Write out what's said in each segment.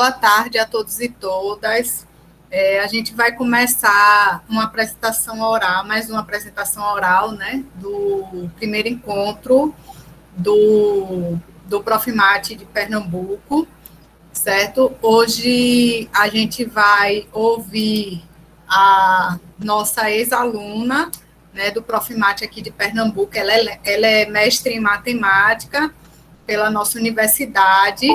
boa tarde a todos e todas. A gente vai começar uma apresentação oral, mais uma apresentação oral, né, do primeiro encontro do Profimate de Pernambuco, certo? Hoje a gente vai ouvir a nossa ex-aluna, né, do Profimate aqui de Pernambuco. Ela é mestre em matemática pela nossa universidade,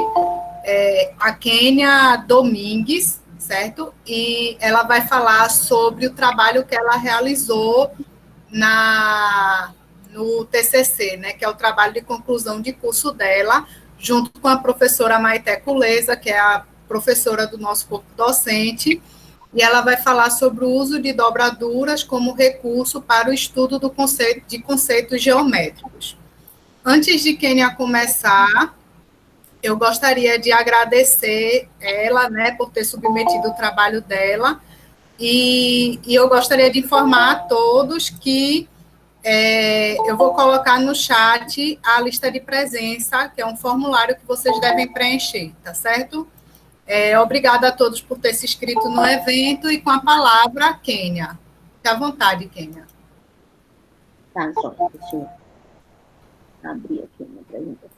a Kênia Domingues, certo? E ela vai falar sobre o trabalho que ela realizou no TCC, né, que é o trabalho de conclusão de curso dela, junto com a professora Maité Culeza, que é a professora do nosso corpo docente, e ela vai falar sobre o uso de dobraduras como recurso para o estudo de conceitos geométricos. Antes de Kênia começar, eu gostaria de agradecer ela, né, por ter submetido o trabalho dela, e eu gostaria de informar a todos que eu vou colocar no chat a lista de presença, que é um formulário que vocês devem preencher, tá certo? Obrigada a todos por ter se inscrito no evento, e com a palavra, Kênia. Fique à vontade, Kênia. Tá, Joia, deixa eu abrir aqui a minha apresentação.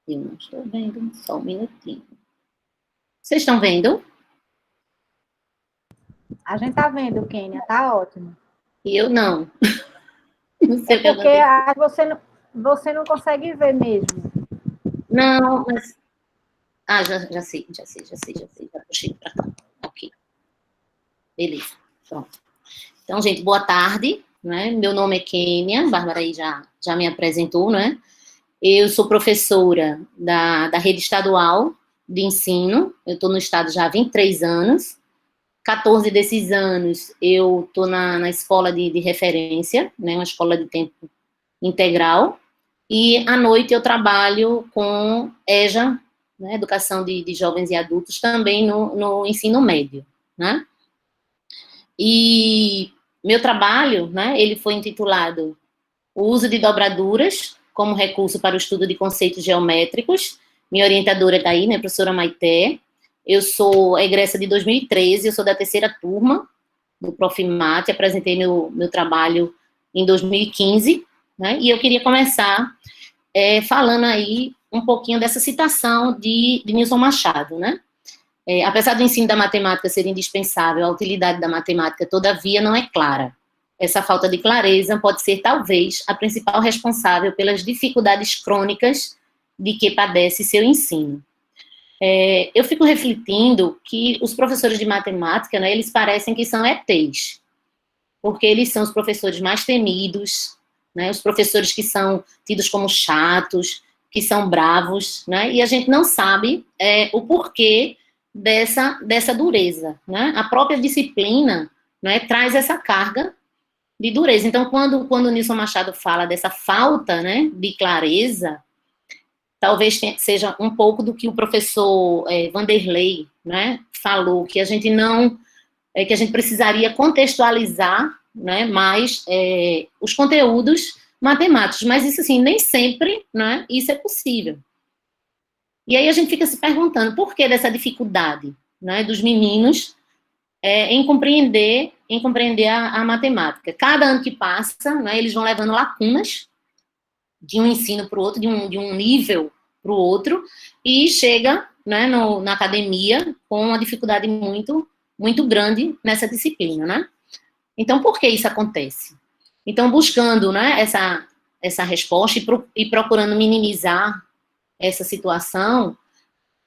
Eu não estou vendo, só um minutinho. Vocês estão vendo? A gente está vendo, Kênia, tá ótimo. E eu não. Não sei porque você não consegue ver mesmo. Não, mas... Ah, já sei. Já puxei para cá. Ok. Beleza, pronto. Então, gente, boa tarde. Né? Meu nome é Kênia, a Bárbara aí já me apresentou, né? Eu sou professora da rede estadual de ensino. Eu estou no estado já há 23 anos. 14 desses anos eu estou na escola de referência, né, uma escola de tempo integral, e à noite eu trabalho com EJA, né, Educação de Jovens e Adultos, também no ensino médio, né. E meu trabalho, né, ele foi intitulado O Uso de Dobraduras como Recurso para o Estudo de Conceitos Geométricos. Minha orientadora está aí, né, professora Maité. Eu sou egressa de 2013, eu sou da terceira turma do Profimate, apresentei meu trabalho em 2015, né, e eu queria começar falando aí um pouquinho dessa citação de Nilson Machado, né. Apesar do ensino da matemática ser indispensável, a utilidade da matemática, todavia, não é clara. Essa falta de clareza pode ser, talvez, a principal responsável pelas dificuldades crônicas de que padece seu ensino. Eu fico refletindo que os professores de matemática, né, eles parecem que são ETs, porque eles são os professores mais temidos, né, os professores que são tidos como chatos, que são bravos, né, e a gente não sabe o porquê dessa dureza, né. A própria disciplina, né, traz essa carga de dureza. Então, quando o Nilson Machado fala dessa falta, né, de clareza, talvez seja um pouco do que o professor Vanderlei, né, falou, que a gente que a gente precisaria contextualizar, né, mais os conteúdos matemáticos, mas isso, assim, nem sempre, né, isso é possível. E aí a gente fica se perguntando por que dessa dificuldade, né, dos meninos em compreender a matemática. Cada ano que passa, né, eles vão levando lacunas de um ensino para o outro, de um nível para o outro, e chega, né, na academia com uma dificuldade muito, muito grande nessa disciplina, né? Então, por que isso acontece? Então, buscando, né, essa resposta e procurando minimizar essa situação,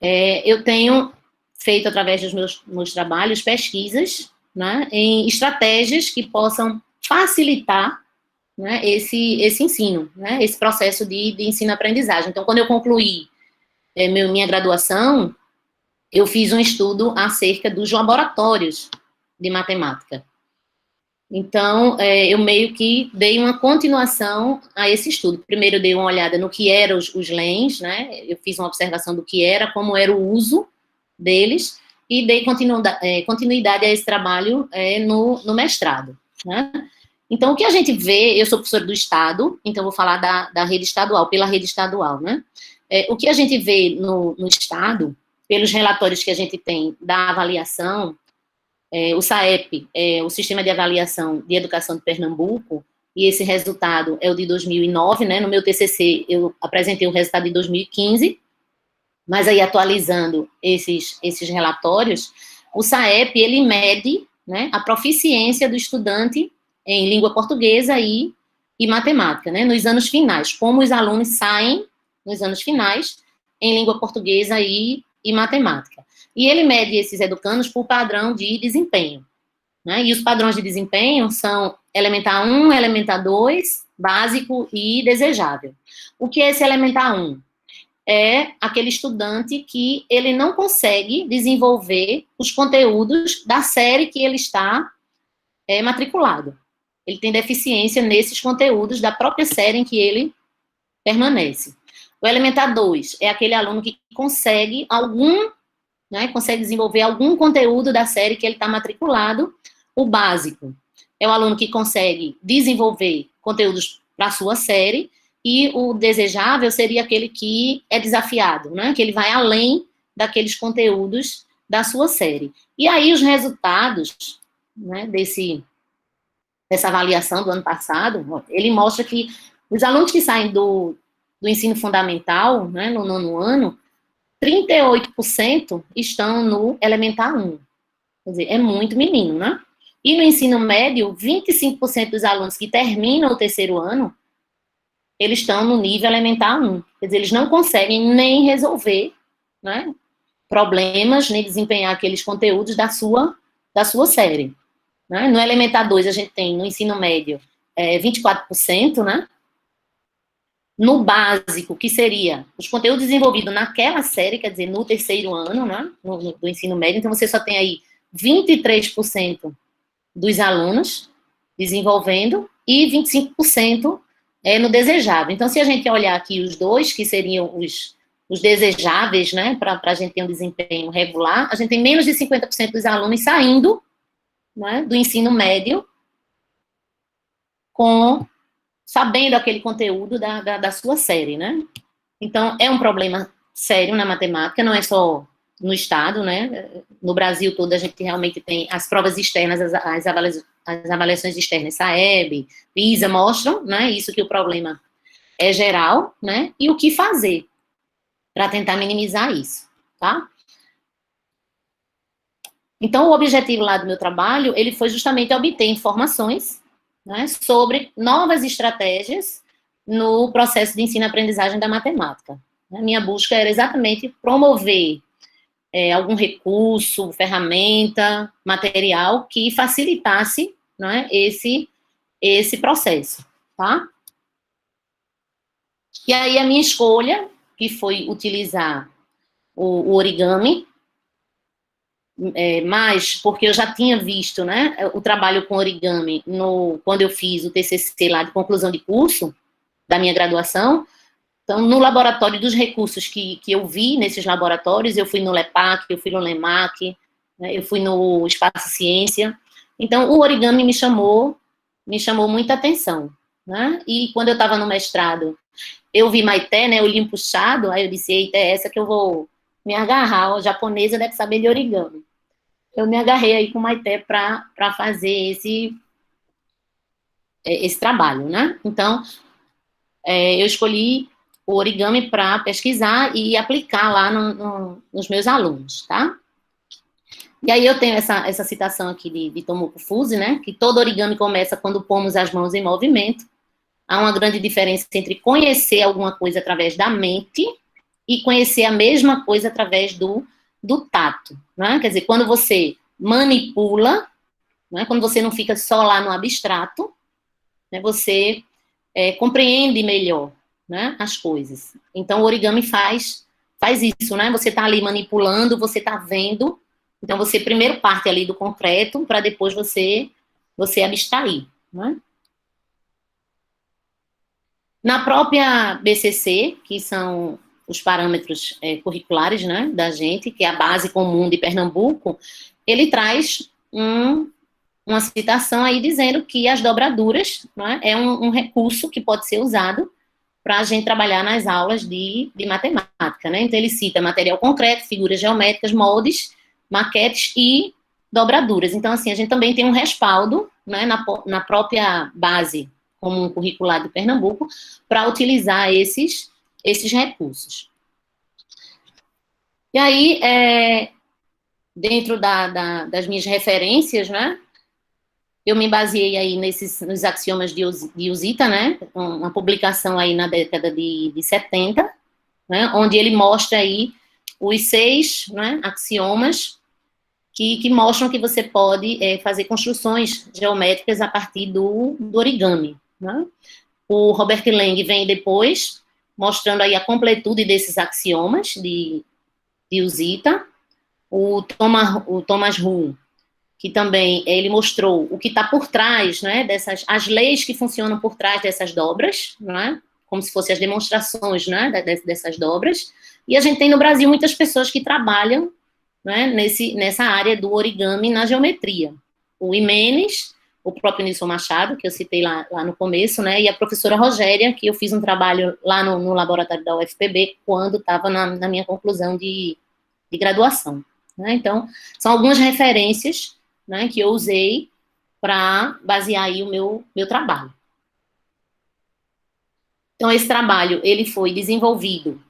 eu tenho feito, através dos meus trabalhos, pesquisas, né, em estratégias que possam facilitar, né, esse ensino, né, esse processo de ensino-aprendizagem. Então, quando eu concluí minha graduação, eu fiz um estudo acerca dos laboratórios de matemática. Então, eu meio que dei uma continuação a esse estudo. Primeiro eu dei uma olhada no que eram os LENs, né? Eu fiz uma observação do que era, como era o uso deles, e dei continuidade a esse trabalho no mestrado, né? Então, o que a gente vê, eu sou professora do Estado, então vou falar da rede estadual, pela rede estadual, né? O que a gente vê no Estado, pelos relatórios que a gente tem da avaliação, o SAEP, o Sistema de Avaliação de Educação de Pernambuco, e esse resultado é o de 2009, né? No meu TCC, eu apresentei o resultado de 2015, mas aí atualizando esses relatórios, o SAEP, ele mede, né, a proficiência do estudante em língua portuguesa e matemática, né, nos anos finais, como os alunos saem nos anos finais em língua portuguesa e matemática. E ele mede esses educandos por padrão de desempenho, né, e os padrões de desempenho são elementar 1, elementar 2, básico e desejável. O que é esse elementar 1? É aquele estudante que ele não consegue desenvolver os conteúdos da série que ele está matriculado. Ele tem deficiência nesses conteúdos da própria série em que ele permanece. O elementar 2 é aquele aluno que consegue consegue desenvolver algum conteúdo da série que ele está matriculado. O básico é o aluno que consegue desenvolver conteúdos para a sua série, e o desejável seria aquele que é desafiado, né? Que ele vai além daqueles conteúdos da sua série. E aí os resultados, né, dessa avaliação do ano passado, ele mostra que os alunos que saem do ensino fundamental, né, no 9º ano, 38% estão no elementar 1. Quer dizer, é muito menino, né? E no ensino médio, 25% dos alunos que terminam o 3º ano, eles estão no nível elementar 1. Quer dizer, eles não conseguem nem resolver, né, problemas, nem desempenhar aqueles conteúdos da sua série. Né? No elementar 2, a gente tem, no ensino médio, 24%, né? No básico, que seria os conteúdos desenvolvidos naquela série, quer dizer, no 3º ano, né, do ensino médio, então você só tem aí 23% dos alunos desenvolvendo e 25% no desejável. Então, se a gente olhar aqui os dois, que seriam os desejáveis, né, para a gente ter um desempenho regular, a gente tem menos de 50% dos alunos saindo, né, do ensino médio sabendo aquele conteúdo da sua série, né? Então, é um problema sério na matemática, não é só no Estado, né? No Brasil todo a gente realmente tem as provas externas, as avaliações externas, SAEB, PISA, mostram, né, isso, que o problema é geral, né, e o que fazer para tentar minimizar isso, tá? Então, o objetivo lá do meu trabalho, ele foi justamente obter informações, né, sobre novas estratégias no processo de ensino-aprendizagem da matemática. A minha busca era exatamente promover algum recurso, ferramenta, material que facilitasse, né, esse processo, tá? E aí a minha escolha, que foi utilizar o origami, mas porque eu já tinha visto, né, o trabalho com origami quando eu fiz o TCC lá de conclusão de curso da minha graduação. Então, no laboratório dos recursos que eu vi nesses laboratórios, eu fui no LEPAC, eu fui no LEMAC, né, eu fui no Espaço Ciência. Então, o origami me chamou muita atenção, né? E quando eu estava no mestrado, eu vi Maite, né, olhinho puxado, aí eu disse, eita, é essa que eu vou me agarrar, a japonesa deve saber de origami. Eu me agarrei aí com Maite para fazer esse trabalho, né? Então, eu escolhi o origami para pesquisar e aplicar lá nos meus alunos, tá? E aí eu tenho essa citação aqui de Tomoko Fuse, né? Que todo origami começa quando pomos as mãos em movimento. Há uma grande diferença entre conhecer alguma coisa através da mente e conhecer a mesma coisa através do tato, né? Quer dizer, quando você manipula, né? Quando você não fica só lá no abstrato, né? Você compreende melhor, né, as coisas. Então, o origami faz isso, né? Você está ali manipulando, você está vendo. Então, você primeiro parte ali do concreto, para depois você você abstrair, né? Na própria BCC, que são os parâmetros curriculares, né, da gente, que é a base comum de Pernambuco, ele traz uma citação aí dizendo que as dobraduras, né, é um recurso que pode ser usado para a gente trabalhar nas aulas de matemática, né? Então ele cita material concreto, figuras geométricas, moldes, maquetes e dobraduras. Então, assim, a gente também tem um respaldo, né, na própria base comum curricular de Pernambuco para utilizar esses recursos. E aí, dentro das minhas referências, né, eu me baseei aí nos axiomas de Usita, né, uma publicação aí na década de 70, né, onde ele mostra aí os 6, né, axiomas que mostram que você pode fazer construções geométricas a partir do origami, né. O Robert Lang vem depois, mostrando aí a completude desses axiomas de Usita. O Thomas Hull, que também ele mostrou o que está por trás, né, as leis que funcionam por trás dessas dobras, né, como se fossem as demonstrações, né, dessas dobras. E a gente tem no Brasil muitas pessoas que trabalham, né, nessa área do origami na geometria. O Imenes, o próprio Nilson Machado, que eu citei lá no começo, né, e a professora Rogéria, que eu fiz um trabalho lá no laboratório da UFPB, quando estava na minha conclusão de graduação. Né? Então, são algumas referências, né, que eu usei para basear aí o meu trabalho. Então, esse trabalho, ele foi desenvolvido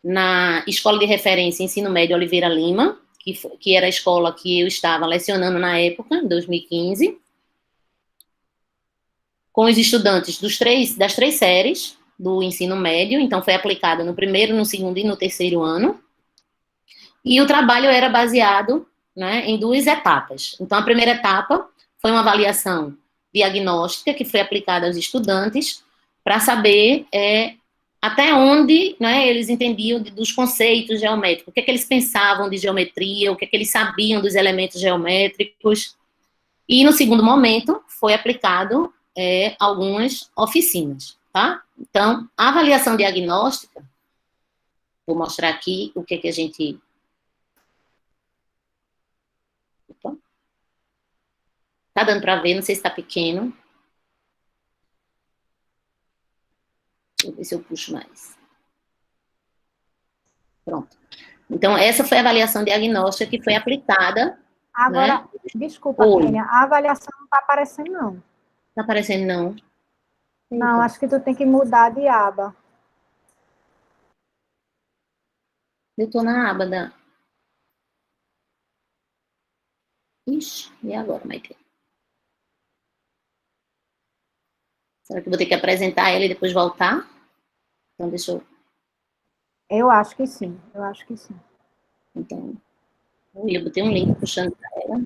na Escola de Referência Ensino Médio Oliveira Lima, que era a escola que eu estava lecionando na época, em 2015, com os estudantes das 3 séries do ensino médio, então foi aplicado no primeiro, no segundo e no terceiro ano, e o trabalho era baseado, né, em 2 etapas. Então, a primeira etapa foi uma avaliação diagnóstica que foi aplicada aos estudantes para saber até onde, né, eles entendiam dos conceitos geométricos, o que é que eles pensavam de geometria, o que é que eles sabiam dos elementos geométricos. E, no segundo momento, foi aplicado algumas oficinas, tá? Então, a avaliação diagnóstica, vou mostrar aqui o que é que a gente... Tá dando para ver, não sei se está pequeno. Deixa eu ver se eu puxo mais. Pronto. Então, essa foi a avaliação diagnóstica que foi aplicada. Agora, né? Desculpa, Kênia, a avaliação não está aparecendo, não. Está aparecendo, não? Não, acho que tu tem que mudar de aba. Eu estou na aba da... Ixi, e agora, Maite? Será que eu vou ter que apresentar ela e depois voltar? Então, deixa eu... Eu acho que sim, eu acho que sim. Então, eu botei um link puxando para ela.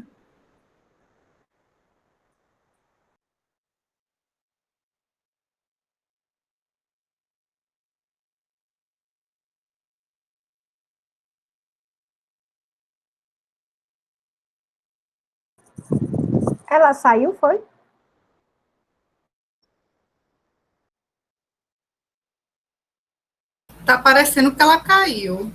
Ela saiu, foi? Tá parecendo que ela caiu.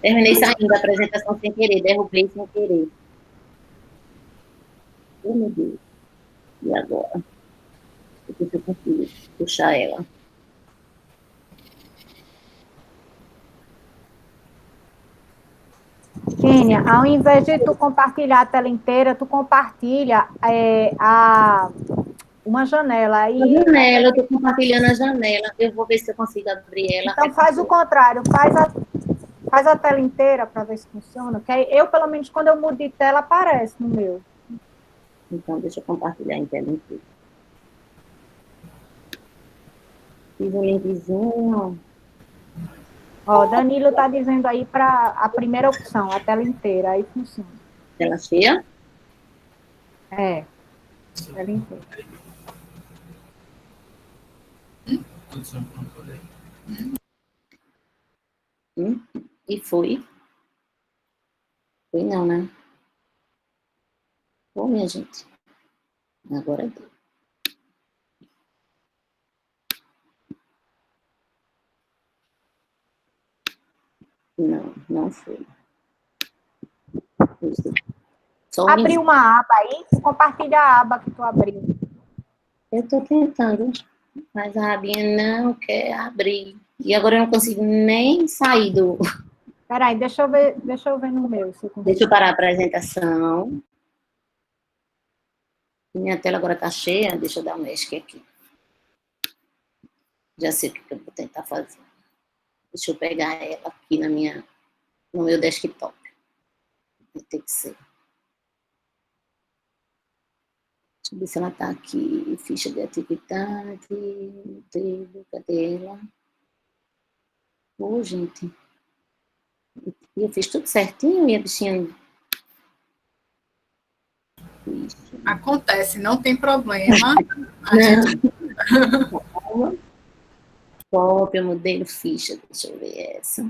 Terminei saindo da apresentação sem querer, derrubei sem querer. Oh, meu Deus. E agora? Deixa eu ver se eu consigo puxar ela. Kênia, ao invés de tu compartilhar a tela inteira, tu compartilha uma janela. Aí, A janela, eu estou compartilhando a janela. Eu vou ver se eu consigo abrir ela. Então, faz o contrário, faz a tela inteira para ver se funciona. Que aí eu, pelo menos, quando eu mudo de tela, aparece no meu. Então, deixa eu compartilhar em tela inteira. Fiz um linkzinho. Ó, Danilo está dizendo aí para a primeira opção, a tela inteira, aí funciona. Tela cheia? É, tela inteira. E foi. Foi não, né? Bom, minha gente. Agora deu. Não, não foi. Só Abriu uma aba aí, compartilha a aba que tu abriu. eu estou tentando, mas a abinha não quer abrir. E agora eu não consigo nem sair do... Peraí, deixa eu ver no meu. Se eu Deixa eu parar a apresentação. Minha tela agora está cheia, deixa eu dar um esque aqui. Já sei o que eu vou tentar fazer. Deixa eu pegar ela aqui no meu desktop. Vai ter que ser. Deixa eu ver se ela está aqui. Ficha de atividade. Cadê ela? Ô, gente. Eu fiz tudo certinho e a bichinha... Acontece, não tem problema. Cópia, modelo, ficha. Deixa eu ver essa.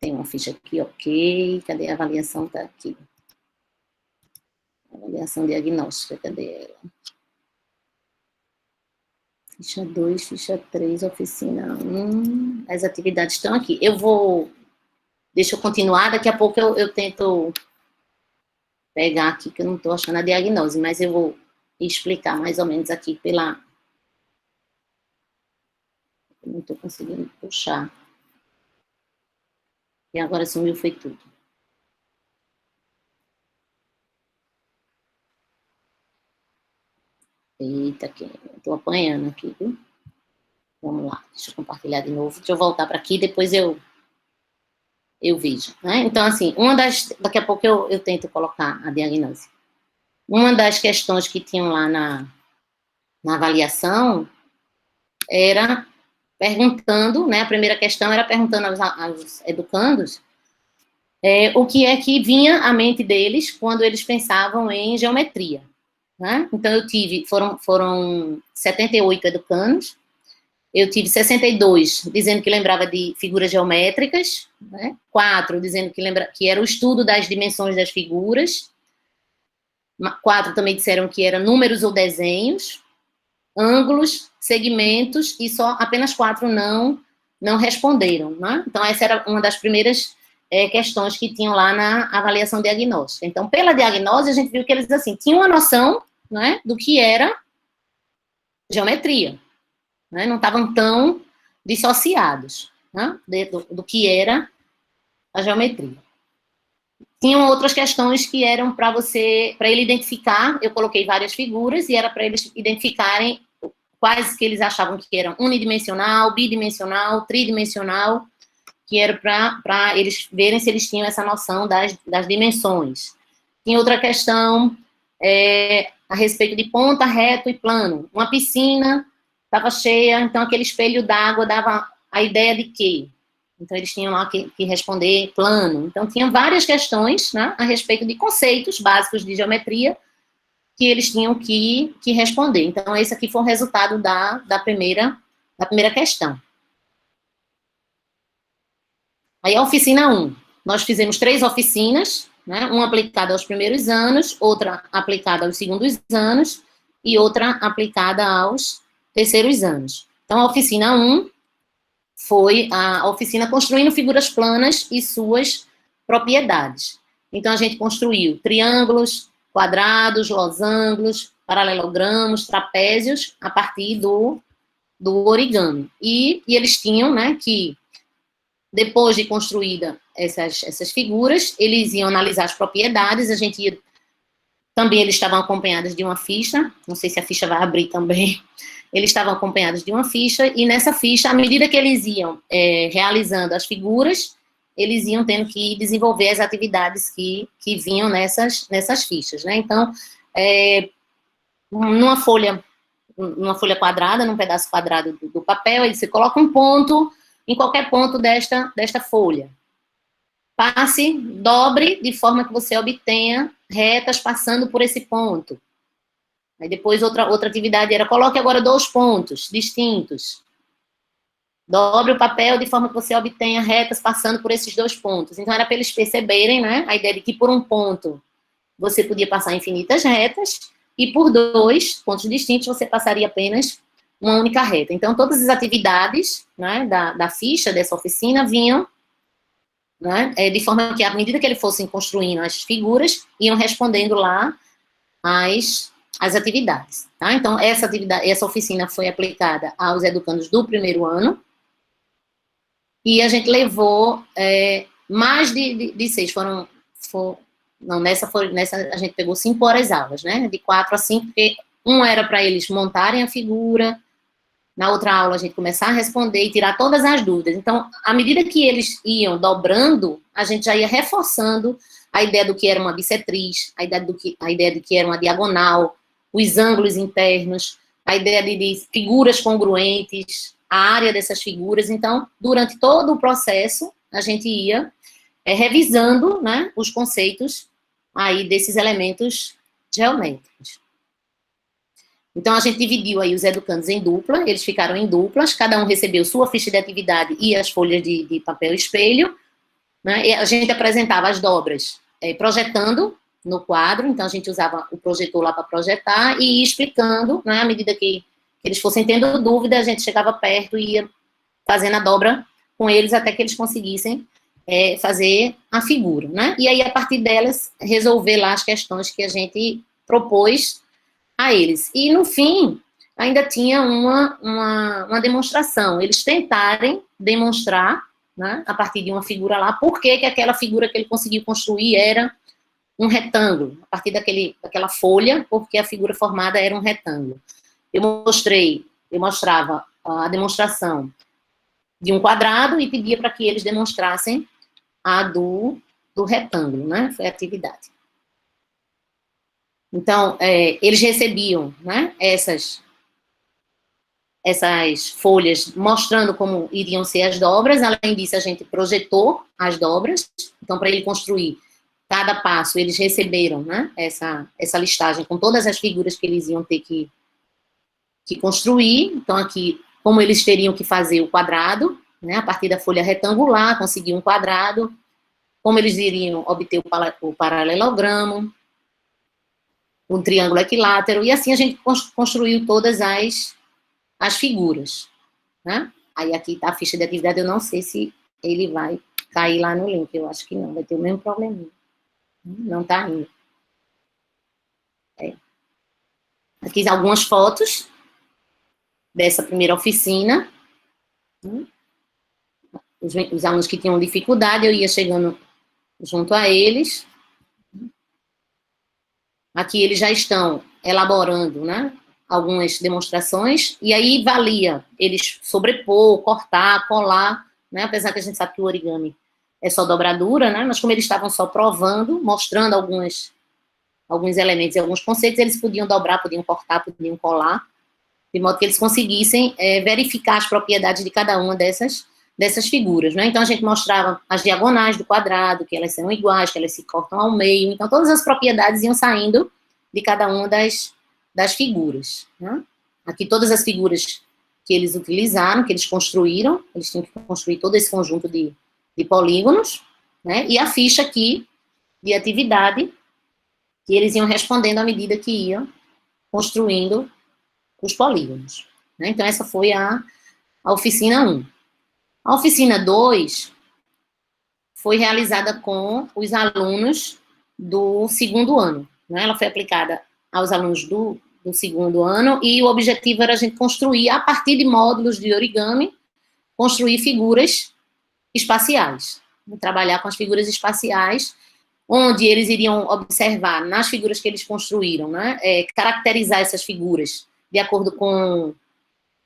Tem uma ficha aqui, ok. Cadê a avaliação? Tá aqui. Avaliação diagnóstica, cadê ela? Ficha 2, ficha 3, oficina 1. As atividades estão aqui. Deixa eu continuar, daqui a pouco eu tento pegar aqui, que eu não estou achando a diagnose, mas eu vou explicar mais ou menos aqui pela... Eu não estou conseguindo puxar. E agora sumiu, foi tudo. Eita, estou apanhando aqui, viu? Vamos lá, deixa eu compartilhar de novo. Deixa eu voltar para aqui, depois eu vejo, né? Então, assim, daqui a pouco eu tento colocar a diagnose. Uma das questões que tinham lá na avaliação era perguntando, né? A primeira questão era perguntando aos educandos o que é que vinha à mente deles quando eles pensavam em geometria, né? Então, foram 78 educandos. Eu tive 62 dizendo que lembrava de figuras geométricas, né? 4 dizendo que era o estudo das dimensões das figuras. 4 também disseram que eram números ou desenhos, ângulos, segmentos, e apenas 4 não responderam, né? Então, essa era uma das primeiras questões que tinham lá na avaliação diagnóstica. Então, pela diagnose, a gente viu que eles, assim, tinham uma noção, né, do que era geometria. Né, não estavam tão dissociados, né, do que era a geometria. Tinham outras questões que eram para ele identificar, eu coloquei várias figuras, e era para eles identificarem quais que eles achavam que eram unidimensional, bidimensional, tridimensional, que era para eles verem se eles tinham essa noção das dimensões. Tinha outra questão a respeito de ponta, reto e plano. Uma piscina estava cheia, então aquele espelho d'água dava a ideia de quê? Então, eles tinham lá que responder plano. Então, tinha várias questões, né, a respeito de conceitos básicos de geometria que eles tinham que responder. Então, esse aqui foi o resultado da primeira questão. Aí, a oficina 1. Nós fizemos 3 oficinas, né, uma aplicada aos primeiros anos, outra aplicada aos segundos anos e outra aplicada aos terceiros anos. Então, a oficina 1 foi a oficina construindo figuras planas e suas propriedades. Então, a gente construiu triângulos, quadrados, losangos, paralelogramos, trapézios, a partir do origami. E eles tinham, né, que, depois de construída essas figuras, eles iam analisar as propriedades, também eles estavam acompanhados de uma ficha, não sei se a ficha vai abrir também, eles estavam acompanhados de uma ficha, e nessa ficha, à medida que eles iam realizando as figuras, eles iam tendo que desenvolver as atividades que vinham nessas fichas, né? Então, numa folha quadrada, num pedaço quadrado do papel, aí você coloca um ponto em qualquer ponto desta folha. Passe, dobre, de forma que você obtenha retas passando por esse ponto. Aí depois outra atividade era, coloque agora 2 pontos distintos. Dobre o papel de forma que você obtenha retas passando por esses 2 pontos. Então, era para eles perceberem, né, a ideia de que por um ponto você podia passar infinitas retas, e por 2 pontos distintos você passaria apenas uma única reta. Então, todas as atividades, né, da ficha dessa oficina vinham, né, de forma que, à medida que eles fossem construindo as figuras, iam respondendo lá as atividades. Tá? Então, essa oficina foi aplicada aos educandos do 1º ano, e a gente levou mais de 6, nessa a gente pegou 5 horas aulas, né, de 4 a 5, porque era para eles montarem a figura, na outra aula a gente começar a responder e tirar todas as dúvidas. Então, à medida que eles iam dobrando, a gente já ia reforçando a ideia do que era uma bissetriz, a ideia do que era uma diagonal, os ângulos internos, a ideia de figuras congruentes, a área dessas figuras. Então, durante todo o processo, a gente ia revisando, né, os conceitos aí desses elementos geométricos. Então, a gente dividiu aí os educandos em dupla, eles ficaram em duplas, cada um recebeu sua ficha de atividade e as folhas de papel espelho, né, e a gente apresentava as dobras projetando no quadro, então a gente usava o projetor lá para projetar e ia explicando, né, à medida que eles fossem tendo dúvida, a gente chegava perto e ia fazendo a dobra com eles até que eles conseguissem fazer a figura, né, e aí a partir delas resolver lá as questões que a gente propôs a eles. E, no fim, ainda tinha uma demonstração. Eles tentarem demonstrar, né, a partir de uma figura lá, por que aquela figura que ele conseguiu construir era um retângulo. A partir daquela folha, porque a figura formada era um retângulo. Eu mostrava a demonstração de um quadrado e pedia para que eles demonstrassem a do retângulo, né? Foi a atividade. Então, eles recebiam, né, essas folhas mostrando como iriam ser as dobras. Além disso, a gente projetou as dobras. Então, para ele construir cada passo, eles receberam, né, essa listagem com todas as figuras que eles iam ter que construir. Então, aqui, como eles teriam que fazer o quadrado, né, a partir da folha retangular, conseguir um quadrado, como eles iriam obter o paralelogramo, um triângulo equilátero, e assim a gente construiu todas as figuras, né? Aí aqui está a ficha de atividade, eu não sei se ele vai cair lá no link, eu acho que não, vai ter o mesmo probleminha. Não está indo. Aqui algumas fotos dessa primeira oficina. Os alunos que tinham dificuldade, eu ia chegando junto a eles. Aqui eles já estão elaborando, né, algumas demonstrações, e aí valia eles sobrepor, cortar, colar, né, apesar que a gente sabe que o origami é só dobradura, né, mas como eles estavam só provando, mostrando alguns elementos e alguns conceitos, eles podiam dobrar, podiam cortar, podiam colar, de modo que eles conseguissem verificar as propriedades de cada uma dessas figuras, né? Então, a gente mostrava as diagonais do quadrado, que elas são iguais, que elas se cortam ao meio. Então, todas as propriedades iam saindo de cada uma das figuras, né? Aqui, todas as figuras que eles utilizaram, que eles construíram, eles tinham que construir todo esse conjunto de polígonos, né? E a ficha aqui de atividade, que eles iam respondendo à medida que iam construindo os polígonos, né? Então, essa foi a oficina 1. A oficina 2 foi realizada com os alunos do 2º ano, né? Ela foi aplicada aos alunos do 2º ano, e o objetivo era a gente construir, a partir de módulos de origami, construir figuras espaciais, trabalhar com as figuras espaciais, onde eles iriam observar, nas figuras que eles construíram, né, caracterizar essas figuras de acordo com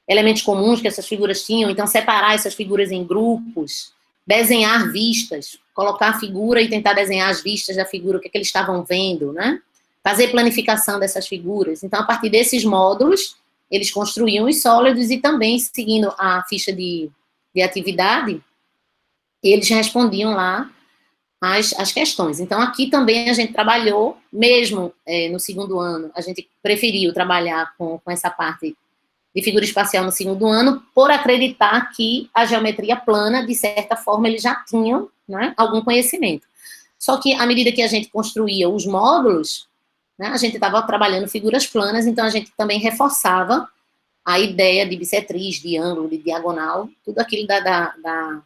elementos comuns que essas figuras tinham, então separar essas figuras em grupos, desenhar vistas, colocar a figura e tentar desenhar as vistas da figura, o que eles estavam vendo, né? Fazer planificação dessas figuras. Então, a partir desses módulos, eles construíam os sólidos, e também, seguindo a ficha de atividade, eles respondiam lá as questões. Então, aqui também a gente trabalhou, mesmo no 2º ano, a gente preferiu trabalhar com essa parte de figura espacial no segundo ano, por acreditar que a geometria plana, de certa forma, eles já tinham, né, algum conhecimento. Só que, à medida que a gente construía os módulos, né, a gente estava trabalhando figuras planas, então a gente também reforçava a ideia de bissetriz, de ângulo, de diagonal, tudo aquilo da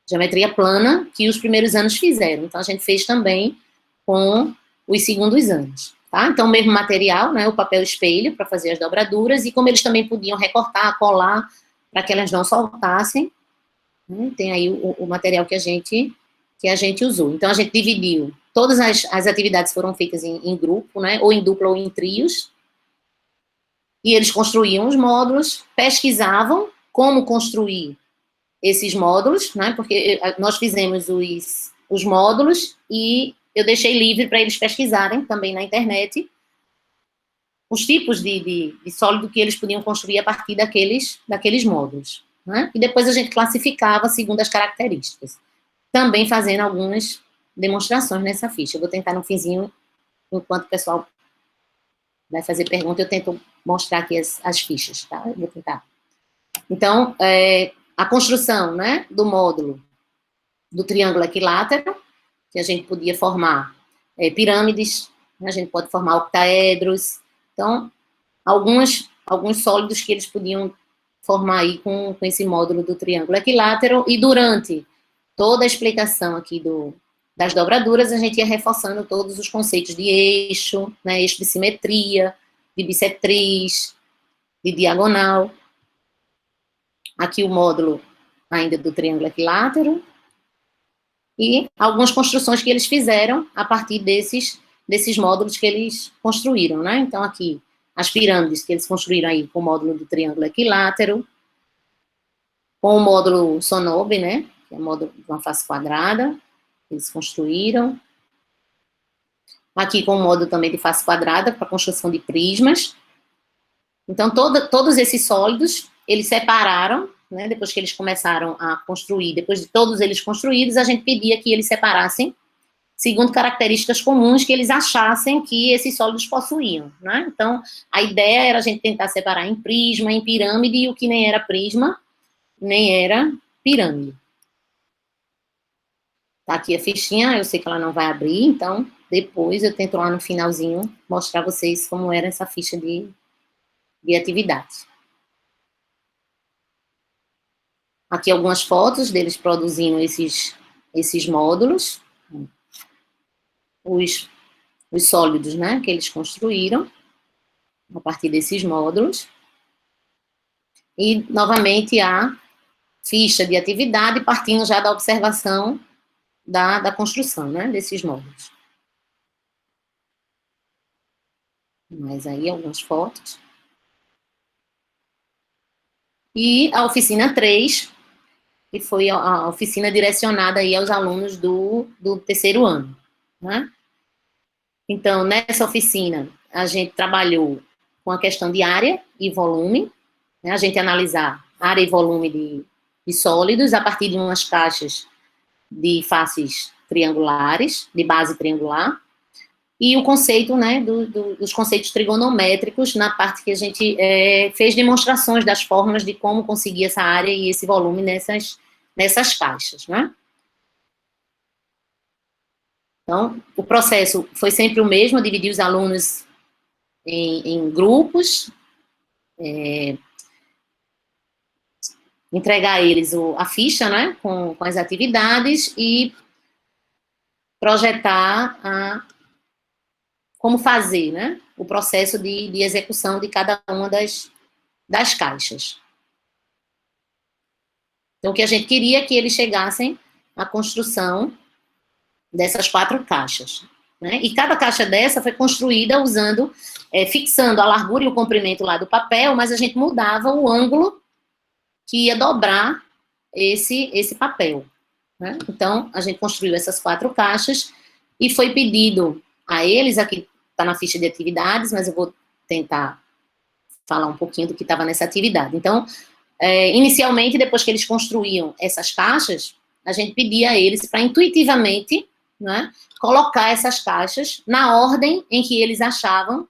geometria plana que os primeiros anos fizeram. Então, a gente fez também com os segundos anos. Tá? Então, o mesmo material, né, o papel espelho para fazer as dobraduras, e como eles também podiam recortar, colar, para que elas não soltassem, né, tem aí o material que a gente usou. Então, a gente dividiu, todas as atividades foram feitas em grupo, né, ou em dupla ou em trios, e eles construíam os módulos, pesquisavam como construir esses módulos, né, porque nós fizemos os módulos e eu deixei livre para eles pesquisarem também na internet os tipos de sólido que eles podiam construir a partir daqueles módulos, né? E depois a gente classificava segundo as características, também fazendo algumas demonstrações nessa ficha. Eu vou tentar no finzinho, enquanto o pessoal vai fazer pergunta, eu tento mostrar aqui as fichas, tá? Eu vou tentar. Então, a construção, né, do módulo do triângulo equilátero, que a gente podia formar pirâmides, né, a gente pode formar octaedros, então, alguns sólidos que eles podiam formar aí com esse módulo do triângulo equilátero, e durante toda a explicação aqui das dobraduras, a gente ia reforçando todos os conceitos de eixo, né, eixo de simetria, de bissetriz, de diagonal. Aqui o módulo ainda do triângulo equilátero, e algumas construções que eles fizeram a partir desses módulos que eles construíram, né? Então, aqui, as pirâmides que eles construíram aí com o módulo do triângulo equilátero, com o módulo Sonobe, né? Que é o módulo de uma face quadrada, que eles construíram. Aqui com o módulo também de face quadrada, para construção de prismas. Então, todos esses sólidos, eles separaram, né, depois que eles começaram a construir, depois de todos eles construídos, a gente pedia que eles separassem segundo características comuns que eles achassem que esses sólidos possuíam, né? Então, a ideia era a gente tentar separar em prisma, em pirâmide, e o que nem era prisma, nem era pirâmide. Tá aqui a fichinha, eu sei que ela não vai abrir, então, depois eu tento lá no finalzinho mostrar a vocês como era essa ficha de atividades. Aqui algumas fotos deles produzindo esses módulos, os sólidos, né, que eles construíram a partir desses módulos. E, novamente, a ficha de atividade partindo já da observação da construção, né, desses módulos. Mais aí algumas fotos. E a oficina 3, que foi a oficina direcionada aí aos alunos do terceiro ano, né? Então, nessa oficina, a gente trabalhou com a questão de área e volume, né? A gente analisar área e volume de sólidos a partir de umas caixas de faces triangulares, de base triangular, e o conceito, né, dos conceitos trigonométricos, na parte que a gente fez demonstrações das fórmulas de como conseguir essa área e esse volume nessas caixas, né? Então, o processo foi sempre o mesmo, dividir os alunos em grupos, entregar a eles a ficha, né, com as atividades, e projetar como fazer, né, o processo de execução de cada uma das caixas. Então, o que a gente queria é que eles chegassem à construção dessas 4 caixas, né, e cada caixa dessa foi construída usando, fixando a largura e o comprimento lá do papel, mas a gente mudava o ângulo que ia dobrar esse papel, né? Então, a gente construiu essas 4 caixas e foi pedido a eles, aqui está na ficha de atividades, mas eu vou tentar falar um pouquinho do que estava nessa atividade. Então, inicialmente, depois que eles construíam essas caixas, a gente pedia a eles para intuitivamente, né, colocar essas caixas na ordem em que eles achavam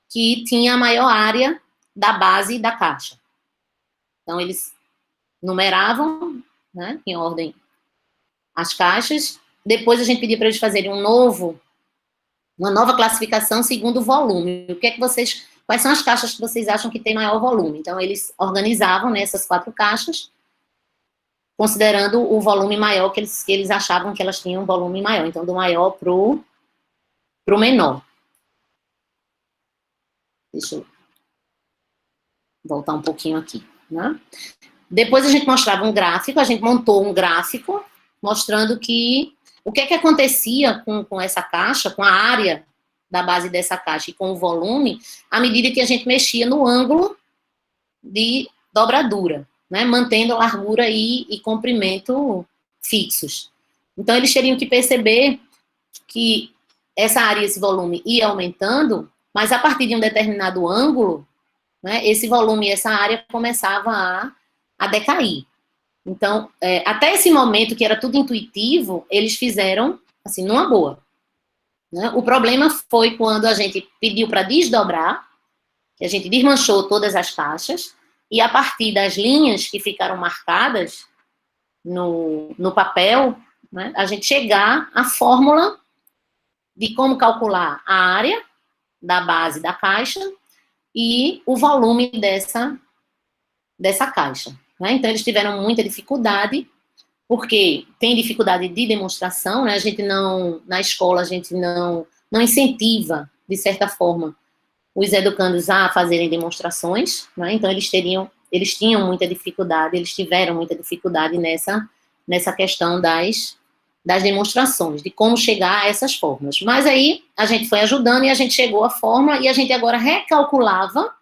que tinha a maior área da base da caixa, Então, eles numeravam, né, em ordem as caixas. Depois a gente pedia para eles fazerem uma nova classificação segundo o volume. O que é que vocês, quais são as caixas que vocês acham que tem maior volume? Então, eles organizavam nessas 4 caixas, considerando o volume maior que eles achavam que elas tinham um volume maior. Então, do maior pro menor. Deixa eu voltar um pouquinho aqui, né? Depois a gente mostrava um gráfico, a gente montou um gráfico mostrando que o que é que acontecia com essa caixa, com a área da base dessa caixa e com o volume, à medida que a gente mexia no ângulo de dobradura, né, mantendo a largura e comprimento fixos. Então, eles teriam que perceber que essa área e esse volume ia aumentando, mas a partir de um determinado ângulo, né, esse volume e essa área começava a decair. Então, até esse momento, que era tudo intuitivo, eles fizeram, assim, numa boa. Né? O problema foi quando a gente pediu para desdobrar, que a gente desmanchou todas as caixas, e a partir das linhas que ficaram marcadas no papel, né, a gente chegar à fórmula de como calcular a área da base da caixa e o volume dessa caixa. Né? Então, eles tiveram muita dificuldade, porque tem dificuldade de demonstração, né? A gente não, na escola, a gente não incentiva, de certa forma, os educandos a fazerem demonstrações, né? Então, eles tinham muita dificuldade, eles tiveram muita dificuldade nessa questão das demonstrações, de como chegar a essas fórmulas. Mas aí, a gente foi ajudando e a gente chegou à fórmula e a gente agora recalculava,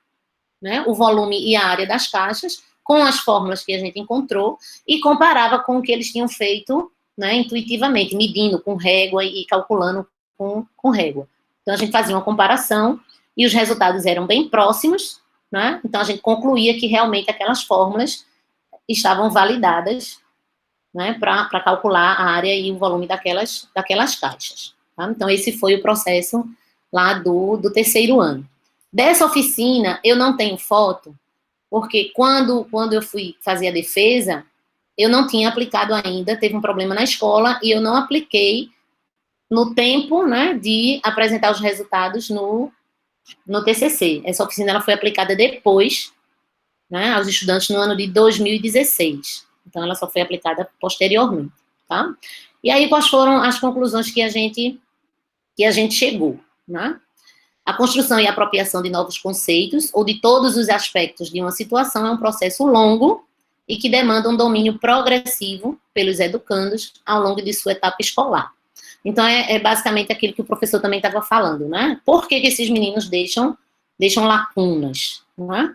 né, o volume e a área das caixas com as fórmulas que a gente encontrou e comparava com o que eles tinham feito, né, intuitivamente, medindo com régua e calculando com régua. Então, a gente fazia uma comparação e os resultados eram bem próximos, né? Então, a gente concluía que realmente aquelas fórmulas estavam validadas, né, para calcular a área e o volume daquelas caixas. Tá? Então, esse foi o processo lá do 3º ano. Dessa oficina, eu não tenho foto, porque quando eu fui fazer a defesa, eu não tinha aplicado ainda, teve um problema na escola, e eu não apliquei no tempo, né, de apresentar os resultados no TCC. Essa oficina ela foi aplicada depois, né, aos estudantes no ano de 2016. Então, ela só foi aplicada posteriormente, tá? E aí, quais foram as conclusões que a gente chegou, né? A construção e apropriação de novos conceitos ou de todos os aspectos de uma situação é um processo longo e que demanda um domínio progressivo pelos educandos ao longo de sua etapa escolar. Então, é basicamente aquilo que o professor também estava falando, né? Por que esses meninos deixam lacunas, não é?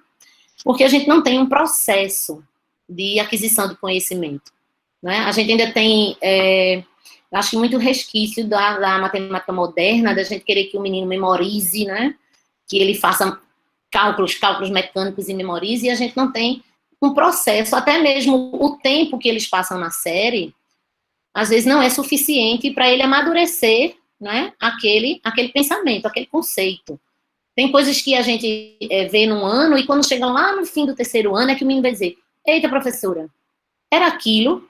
Porque a gente não tem um processo de aquisição de conhecimento, né? A gente ainda tem, acho, muito resquício da matemática moderna, da gente querer que o menino memorize, né? Que ele faça cálculos mecânicos e memorize, e a gente não tem um processo, até mesmo o tempo que eles passam na série, às vezes não é suficiente para ele amadurecer, né, aquele pensamento, aquele conceito. Tem coisas que a gente vê num ano, e quando chega lá no fim do 3º ano, é que o menino vai dizer, eita, professora, era aquilo,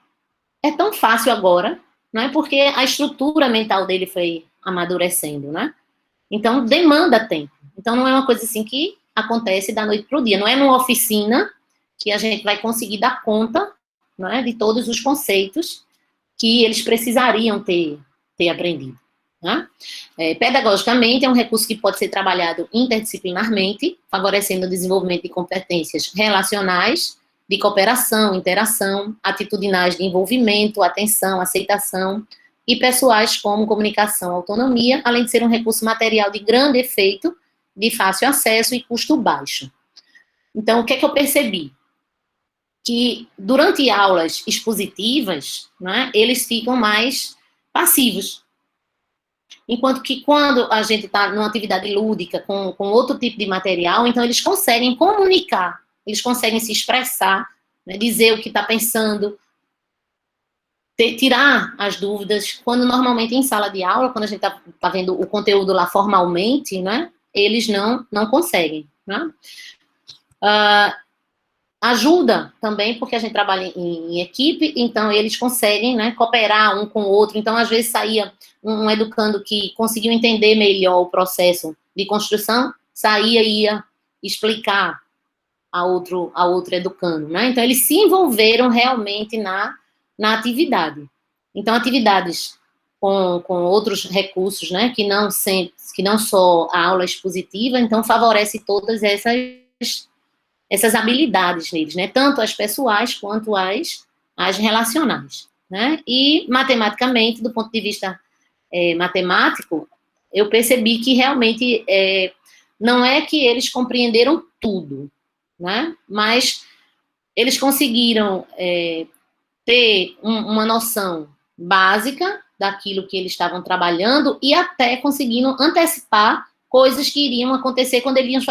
é tão fácil agora, né, porque a estrutura mental dele foi amadurecendo, né? Então, demanda tempo. Então, não é uma coisa assim que acontece da noite para o dia. Não é numa oficina que a gente vai conseguir dar conta, né, de todos os conceitos que eles precisariam ter aprendido. Né? Pedagogicamente, é um recurso que pode ser trabalhado interdisciplinarmente, favorecendo o desenvolvimento de competências relacionais, de cooperação, interação, atitudinais de envolvimento, atenção, aceitação, e pessoais como comunicação, autonomia, além de ser um recurso material de grande efeito, de fácil acesso e custo baixo. Então, o que é que eu percebi? Que durante aulas expositivas, né, eles ficam mais passivos. Enquanto que quando a gente está numa atividade lúdica com outro tipo de material, então eles conseguem comunicar, eles conseguem se expressar, né, dizer o que está pensando, tirar as dúvidas, quando normalmente em sala de aula, quando a gente está vendo o conteúdo lá formalmente, né, eles não conseguem. Né? ajuda também, porque a gente trabalha em equipe, então eles conseguem, né, cooperar um com o outro. Então, às vezes, saía um educando que conseguiu entender melhor o processo de construção, saía e ia explicar a outro educando, né? Então, eles se envolveram realmente na atividade. Então, atividades com outros recursos, né, que não só a aula expositiva, então favorece todas essas habilidades neles, né, tanto as pessoais quanto as relacionais, né? E matematicamente, do ponto de vista matemático, eu percebi que realmente não é que eles compreenderam tudo, né, mas eles conseguiram ter uma noção básica daquilo que eles estavam trabalhando e até conseguindo antecipar coisas que iriam acontecer quando eles iam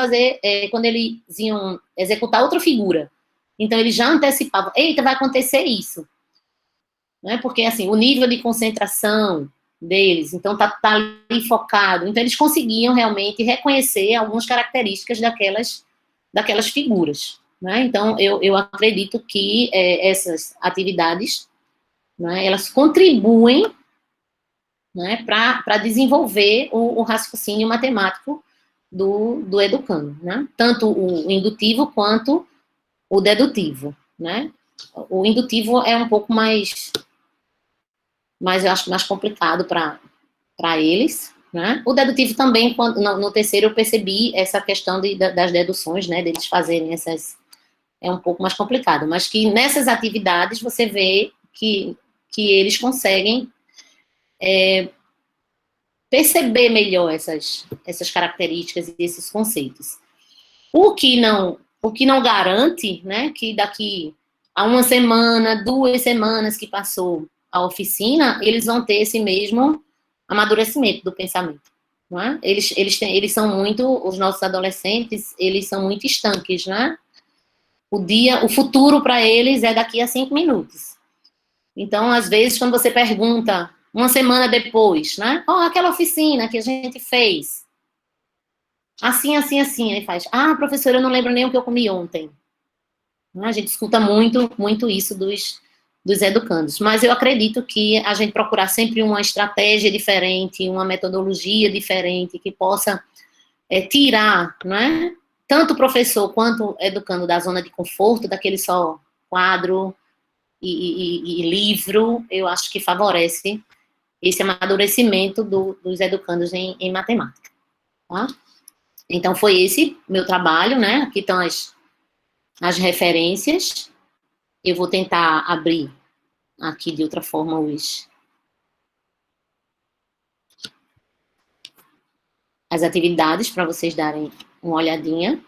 quando eles iam executar outra figura. Então, eles já antecipavam, eita, vai acontecer isso. Né? Porque, assim, o nível de concentração deles, então, tá ali focado. Então, eles conseguiam realmente reconhecer algumas características daquelas figuras. Né? Então, eu acredito que essas atividades, né, elas contribuem, né, para desenvolver o raciocínio matemático do educando, né? Tanto o indutivo quanto o dedutivo, né? O indutivo é um pouco mais eu acho mais complicado para eles, né? O dedutivo também, no terceiro eu percebi essa questão das deduções, né, deles fazerem essas, é um pouco mais complicado, mas que nessas atividades você vê que eles conseguem perceber melhor essas características e esses conceitos. O que não garante, né, que daqui a uma semana, 2 semanas que passou a oficina, eles vão ter esse mesmo amadurecimento do pensamento. Não é? Eles são muito, os nossos adolescentes, eles são muito estanques, né? O futuro para eles é daqui a 5 minutos. Então, às vezes, quando você pergunta uma semana depois, né? Aquela oficina que a gente fez. Assim, assim, assim. Aí faz, professora, eu não lembro nem o que eu comi ontem. A gente escuta muito, muito isso dos educandos. Mas eu acredito que a gente procurar sempre uma estratégia diferente, uma metodologia diferente, que possa tirar, né? Tanto o professor quanto o educando da zona de conforto, daquele só quadro e livro, eu acho que favorece esse amadurecimento dos educandos em matemática. Tá? Então, foi esse meu trabalho, né? Aqui estão as referências. Eu vou tentar abrir aqui de outra forma as atividades para vocês darem uma olhadinha,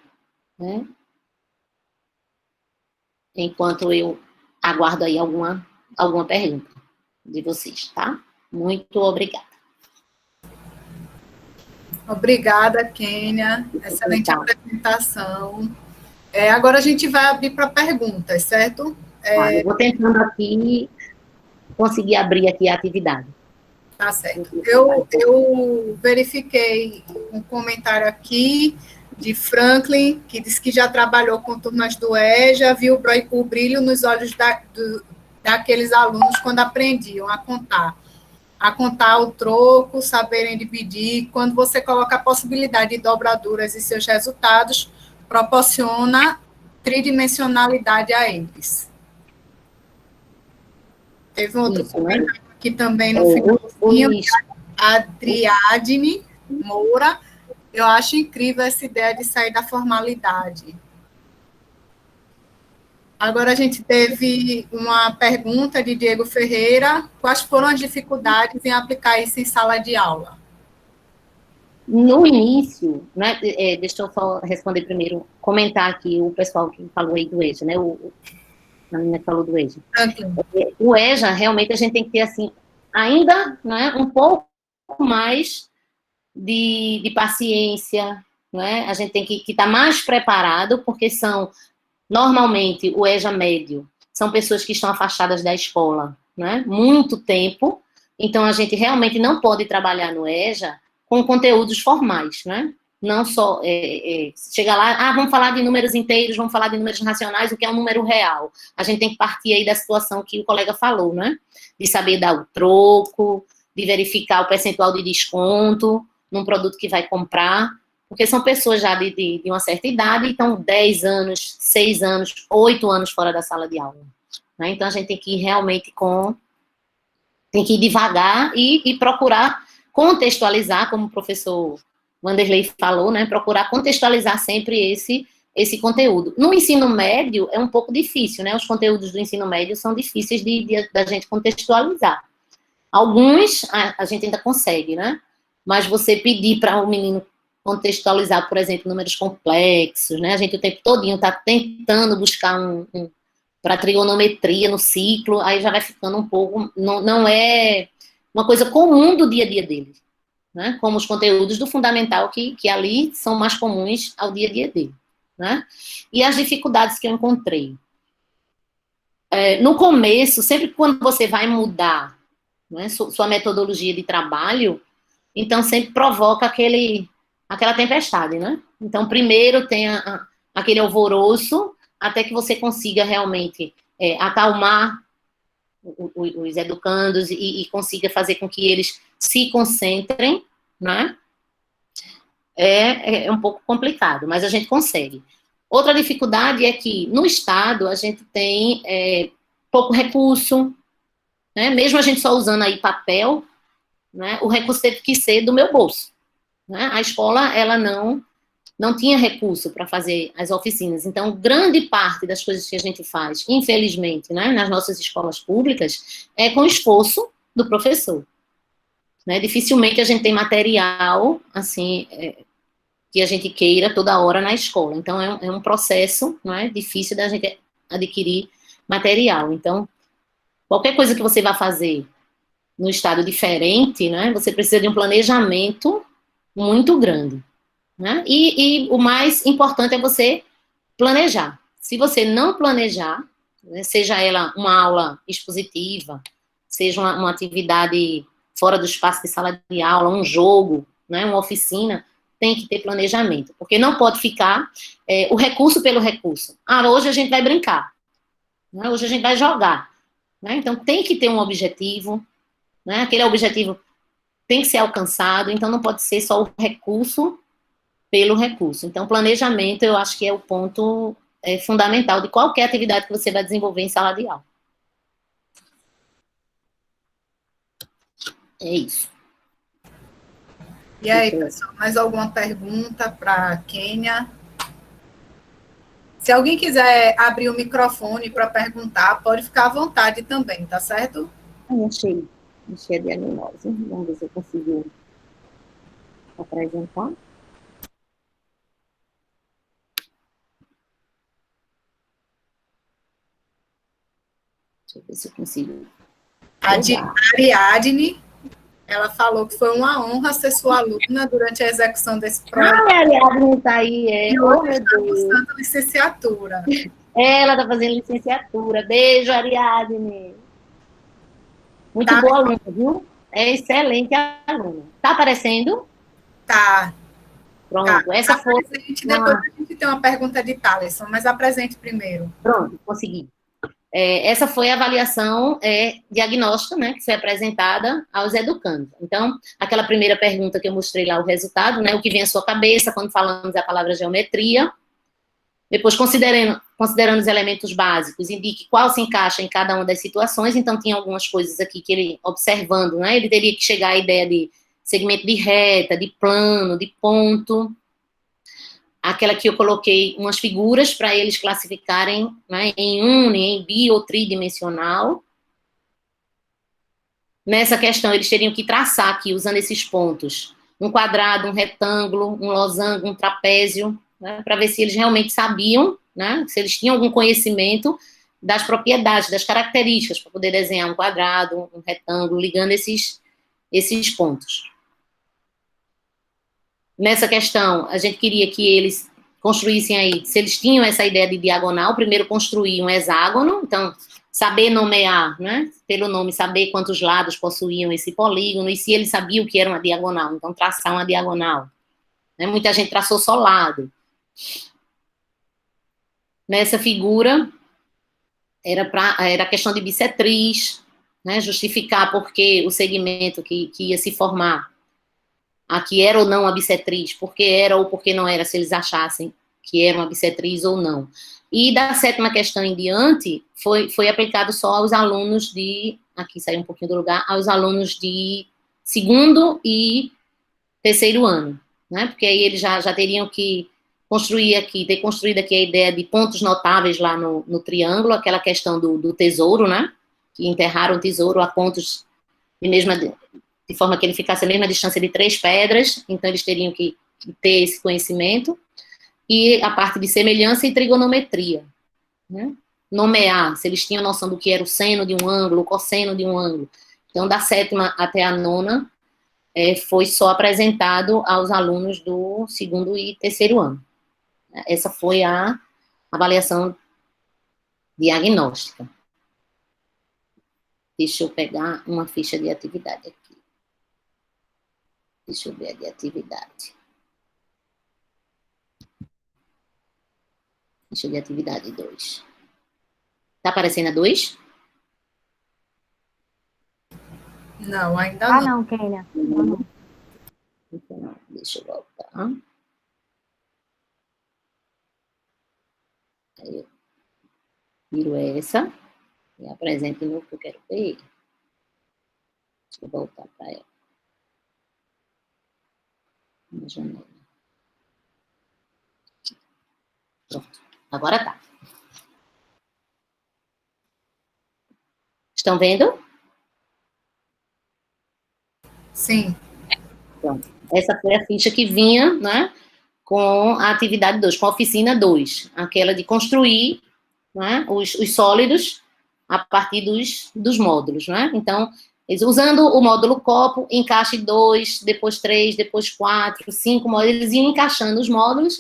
né? Enquanto eu aguardo aí alguma pergunta de vocês, tá? Muito obrigada. Obrigada, Kênia. Excelente apresentação. Agora a gente vai abrir para perguntas, certo? Eu vou tentando aqui conseguir abrir aqui a atividade. Tá certo. Eu verifiquei um comentário aqui de Franklin, que diz que já trabalhou com turmas do EJA, viu o brilho nos olhos daqueles alunos quando aprendiam a contar o troco, saberem dividir. Quando você coloca a possibilidade de dobraduras e seus resultados, proporciona tridimensionalidade a eles. Teve um outro comentário aqui também no finalzinho, a Adriadne Moura. Eu acho incrível essa ideia de sair da formalidade. Agora a gente teve uma pergunta de Diego Ferreira. Quais foram as dificuldades em aplicar isso em sala de aula? No início, né, deixa eu só responder primeiro, comentar aqui o pessoal que falou aí do EJA, né, a menina que falou do EJA. O EJA, realmente, a gente tem que ter, assim, ainda, né, um pouco mais de paciência, né, a gente tem que estar mais preparado, porque normalmente, o EJA médio, são pessoas que estão afastadas da escola, né, muito tempo, então a gente realmente não pode trabalhar no EJA com conteúdos formais, né, não só chegar lá, vamos falar de números inteiros, vamos falar de números racionais, o que é um número real. A gente tem que partir aí da situação que o colega falou, né? De saber dar o troco, de verificar o percentual de desconto num produto que vai comprar, porque são pessoas já de uma certa idade e estão 10 anos, 6 anos, 8 anos fora da sala de aula. Né? Então, a gente tem que ir realmente tem que ir devagar e procurar contextualizar, como o professor Wanderley falou, né, procurar contextualizar sempre esse conteúdo. No ensino médio é um pouco difícil, né, os conteúdos do ensino médio são difíceis da gente contextualizar. Alguns a gente ainda consegue, né, mas você pedir para o menino contextualizar, por exemplo, números complexos, né, a gente o tempo todinho está tentando buscar para trigonometria no ciclo, aí já vai ficando um pouco, não é uma coisa comum do dia a dia dele. Né, como os conteúdos do fundamental que ali são mais comuns ao dia a dia dele. Né? E as dificuldades que eu encontrei. No começo, sempre quando você vai mudar, né, sua metodologia de trabalho, então sempre provoca aquela tempestade. Né? Então, primeiro tem aquele alvoroço, até que você consiga realmente acalmar os educandos e consiga fazer com que eles se concentrem, né? É um pouco complicado, mas a gente consegue. Outra dificuldade é que, no Estado, a gente tem pouco recurso, né? Mesmo a gente só usando aí papel, né? O recurso teve que ser do meu bolso. Né? A escola, ela não tinha recurso para fazer as oficinas. Então, grande parte das coisas que a gente faz, infelizmente, né, nas nossas escolas públicas, é com esforço do professor. Né? Dificilmente a gente tem material, assim, que a gente queira toda hora na escola. Então, é um processo, né, difícil da gente adquirir material. Então, qualquer coisa que você vá fazer no estado diferente, né, você precisa de um planejamento muito grande. Né? E o mais importante é você planejar. Se você não planejar, né, seja ela uma aula expositiva, seja uma atividade fora do espaço de sala de aula, um jogo, né, uma oficina, tem que ter planejamento, porque não pode ficar o recurso pelo recurso. Hoje a gente vai brincar, né, hoje a gente vai jogar. Né, então tem que ter um objetivo, né, aquele objetivo tem que ser alcançado, então não pode ser só o recurso pelo recurso. Então, planejamento, eu acho que é o ponto fundamental de qualquer atividade que você vai desenvolver em sala de aula. É isso. E aí, pessoal, mais alguma pergunta para a Kênia? Se alguém quiser abrir o microfone para perguntar, pode ficar à vontade também, tá certo? Achei a diagnose. Vamos ver se eu consigo apresentar. Deixa eu ver se eu consigo. A Ariadne, ela falou que foi uma honra ser sua aluna durante a execução desse projeto. A Ariadne está aí, E hoje está cursando licenciatura. Ela está fazendo licenciatura. Beijo, Ariadne. Muito boa aluna, viu? É excelente aluna. Está aparecendo? Tá. Pronto, essa foi... Depois a gente tem uma pergunta de Thaleson, mas apresente primeiro. Pronto, consegui. Essa foi a avaliação diagnóstica, né, que foi apresentada aos educandos. Então, aquela primeira pergunta que eu mostrei lá, o resultado, né, o que vem à sua cabeça quando falamos a palavra geometria. Depois, considerando os elementos básicos, indique qual se encaixa em cada uma das situações. Então, tinha algumas coisas aqui que ele, observando, né, ele teria que chegar à ideia de segmento de reta, de plano, de ponto. Aquela que eu coloquei umas figuras para eles classificarem, né, em uni, em bi ou tridimensional. Nessa questão, eles teriam que traçar aqui, usando esses pontos, um quadrado, um retângulo, um losango, um trapézio, né, para ver se eles realmente sabiam, né, se eles tinham algum conhecimento das propriedades, das características, para poder desenhar um quadrado, um retângulo, ligando esses pontos. Nessa questão, a gente queria que eles construíssem aí, se eles tinham essa ideia de diagonal, primeiro construir um hexágono, então, saber nomear, né, pelo nome, saber quantos lados possuíam esse polígono, e se eles sabiam o que era uma diagonal, então, traçar uma diagonal. né? Muita gente traçou só lado. Nessa figura, era questão de bissetriz, né? Justificar porque o segmento que ia se formar aqui era ou não a bissetriz, porque era ou porque não era, se eles achassem que era uma bissetriz ou não. E da 7ª questão em diante, foi aplicado só aos alunos aqui saiu um pouquinho do lugar, aos alunos de 2º e 3º ano, né? Porque aí eles já teriam que ter construído aqui a ideia de pontos notáveis lá no triângulo, aquela questão do tesouro, né? Que enterraram o tesouro a pontos de forma que ele ficasse a mesma distância de 3 pedras, então eles teriam que ter esse conhecimento, e a parte de semelhança e trigonometria, né? Nomear, se eles tinham noção do que era o seno de um ângulo, o cosseno de um ângulo. Então, da 7ª até a 9ª, foi só apresentado aos alunos do 2º e 3º ano. Essa foi a avaliação diagnóstica. Deixa eu pegar uma ficha de atividade aqui. Deixa eu ver a de atividade. Ficha de atividade 2. Tá aparecendo a 2? Não, ainda não. Não, Kênia. Não. Então, deixa eu voltar. Aí eu tiro essa e apresento de novo que eu quero ver. Deixa eu voltar para ela. Uma janela. Pronto. Agora tá. Estão vendo? Sim. Pronto. Essa foi a ficha que vinha, né, com a atividade 2, com a oficina 2, aquela de construir, né, os sólidos a partir dos módulos, né? Então, usando o módulo copo, encaixe 2, depois 3, depois 4, 5 módulos, eles iam encaixando os módulos,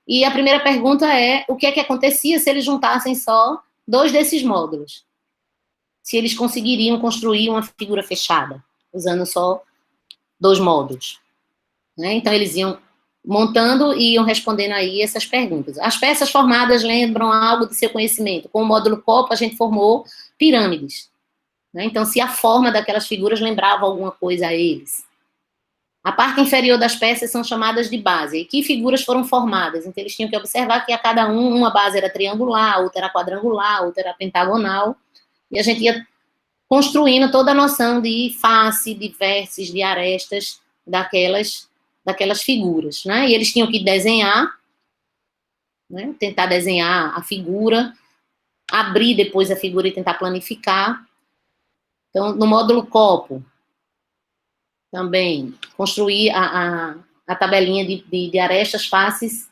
e a primeira pergunta é, o que é que acontecia se eles juntassem só 2 desses módulos? Se eles conseguiriam construir uma figura fechada, usando só 2 módulos, né? Então, eles iam montando e iam respondendo aí essas perguntas. As peças formadas lembram algo de seu conhecimento. Com o módulo copo, a gente formou pirâmides, né? Então, se a forma daquelas figuras lembrava alguma coisa a eles. A parte inferior das peças são chamadas de base. E que figuras foram formadas? Então, eles tinham que observar que a cada uma base era triangular, outra era quadrangular, outra era pentagonal, e a gente ia construindo toda a noção de face, de vértices, de arestas daquelas figuras, né? E eles tinham que desenhar, né? Tentar desenhar a figura, abrir depois a figura e tentar planificar. Então, no módulo copo, também, construir a tabelinha de arestas, faces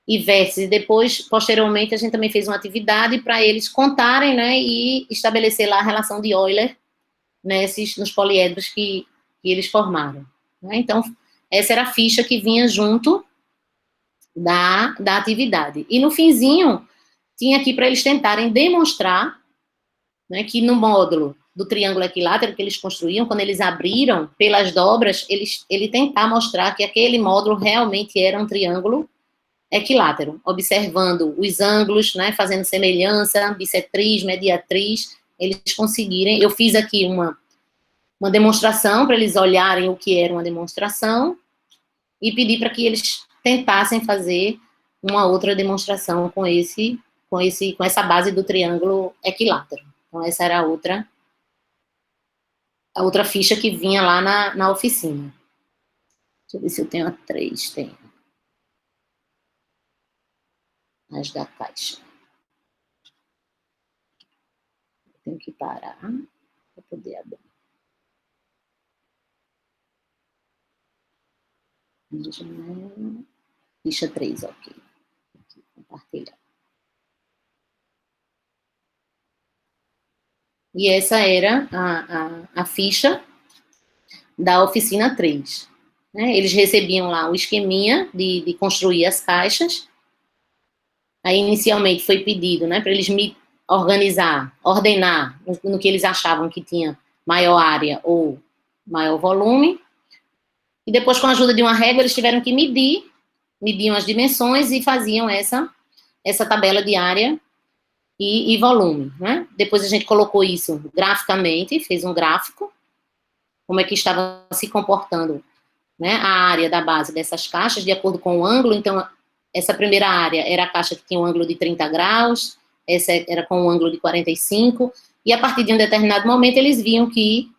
e vértices. E depois, posteriormente, a gente também fez uma atividade para eles contarem, né, e estabelecer lá a relação de Euler nos poliedros que eles formaram, né? Então, essa era a ficha que vinha junto da atividade. E no finzinho, tinha aqui para eles tentarem demonstrar, né, que no módulo do triângulo equilátero que eles construíam, quando eles abriram pelas dobras, ele tentar mostrar que aquele módulo realmente era um triângulo equilátero, observando os ângulos, né, fazendo semelhança, bissetriz, mediatriz, eles conseguirem. Eu fiz aqui uma demonstração para eles olharem o que era uma demonstração e pedi para que eles tentassem fazer uma outra demonstração com essa base do triângulo equilátero. Então, essa era a outra ficha que vinha lá na oficina. Deixa eu ver se eu tenho a 3. Tem. As da caixa. Eu tenho que parar para poder abrir. Ficha 3, ok. Aqui, compartilhar. E essa era a ficha da oficina 3. Né? Eles recebiam lá o esqueminha de construir as caixas. Aí, inicialmente, foi pedido, né, para eles me ordenar no que eles achavam que tinha maior área ou maior volume. E depois, com a ajuda de uma régua, eles tiveram que medir mediam as dimensões e faziam essa tabela de área e volume, né? Depois a gente colocou isso graficamente, fez um gráfico, como é que estava se comportando, né, a área da base dessas caixas, de acordo com o ângulo. Então, essa primeira área era a caixa que tinha um ângulo de 30 graus, essa era com um ângulo de 45, e a partir de um determinado momento eles viam que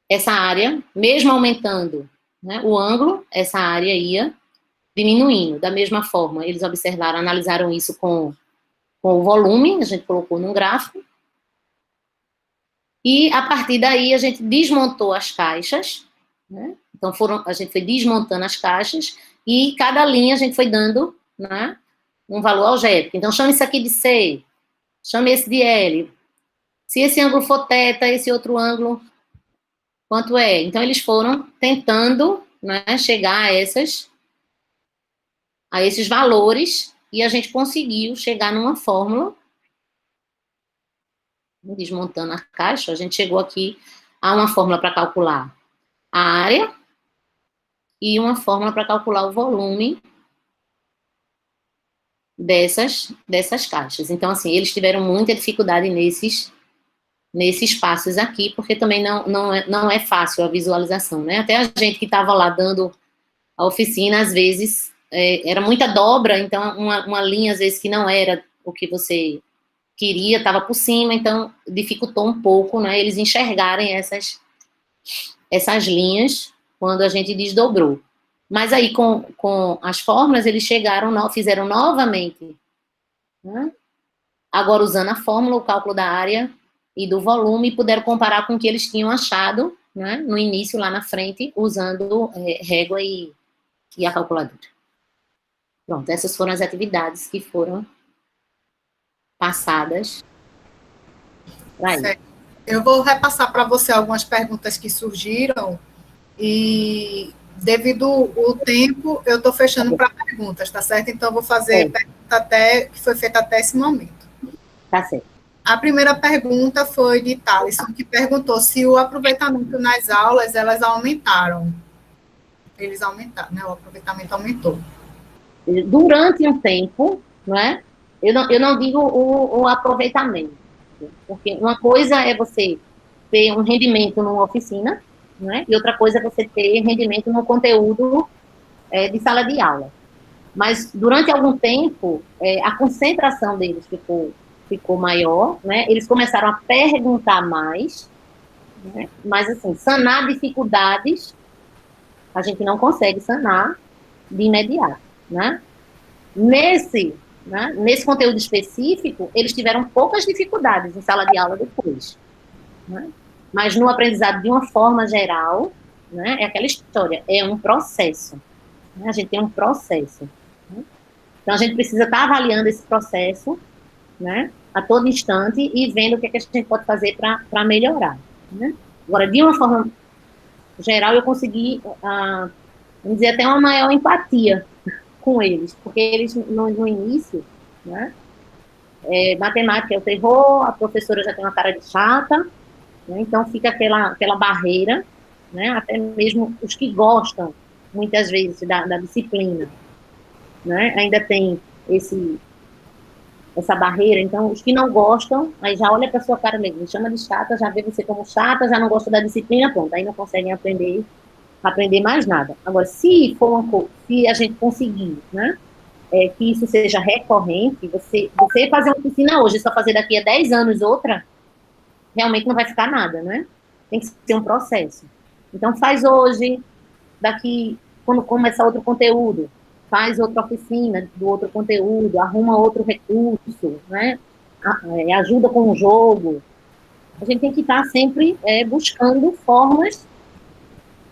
essa área, mesmo aumentando, né, o ângulo, essa área ia diminuindo. Da mesma forma, eles observaram, analisaram isso com o volume, a gente colocou num gráfico, e a partir daí a gente desmontou as caixas, né? Então a gente foi desmontando as caixas, e cada linha a gente foi dando, né, um valor algébrico. Então chame isso aqui de C, chame esse de L. Se esse ângulo for θ, esse outro ângulo, quanto é? Então eles foram tentando, né, chegar a esses valores, e a gente conseguiu chegar numa fórmula. Desmontando a caixa, a gente chegou aqui a uma fórmula para calcular a área e uma fórmula para calcular o volume dessas caixas. Então, assim, eles tiveram muita dificuldade nesses passos aqui, porque também não é fácil a visualização, né? Até a gente que estava lá dando a oficina, às vezes, era muita dobra, então uma linha, às vezes, que não era o que você queria, estava por cima, então dificultou um pouco, né, eles enxergarem essas linhas quando a gente desdobrou. Mas aí, com as fórmulas, eles fizeram novamente, né, agora usando a fórmula, o cálculo da área e do volume, e puderam comparar com o que eles tinham achado, né, no início, lá na frente, usando régua e a calculadora. Pronto, essas foram as atividades que foram passadas. Eu vou repassar para você algumas perguntas que surgiram, e devido ao tempo, eu estou fechando para perguntas, tá certo? Então, eu vou fazer pergunta que foi feita até esse momento. Tá certo. A primeira pergunta foi de Thaleson, que perguntou se o aproveitamento nas aulas, elas aumentaram. Eles aumentaram, né? O aproveitamento aumentou. Durante um tempo, não é? Eu não digo o aproveitamento, porque uma coisa é você ter um rendimento numa oficina, né? E outra coisa é você ter rendimento no conteúdo de sala de aula. Mas, durante algum tempo, a concentração deles ficou maior, né? Eles começaram a perguntar mais, né? Mas, assim, sanar dificuldades, a gente não consegue sanar de imediato, né? Nesse conteúdo específico, eles tiveram poucas dificuldades em sala de aula depois, né? Mas no aprendizado, de uma forma geral, né, é aquela história, é um processo, né? A gente tem um processo, né? Então a gente precisa estar avaliando esse processo, né, a todo instante, e vendo o que a gente pode fazer para melhorar, né? Agora, de uma forma geral, eu consegui, vamos dizer, até uma maior empatia com eles, porque eles, no início, né, matemática é o terror, a professora já tem uma cara de chata, né, então fica aquela barreira, né, até mesmo os que gostam, muitas vezes, da disciplina, né, ainda tem essa barreira. Então os que não gostam, aí já olha para sua cara mesmo, chama de chata, já vê você como chata, já não gosta da disciplina, pronto, aí não conseguem aprender mais nada. Agora, se a gente conseguir, né, que isso seja recorrente, você fazer uma oficina hoje, só fazer daqui a 10 anos outra, realmente não vai ficar nada, né? Tem que ser um processo. Então, faz hoje, daqui, quando começar outro conteúdo, faz outra oficina do outro conteúdo, arruma outro recurso, né? Ajuda com o jogo. A gente tem que estar sempre buscando formas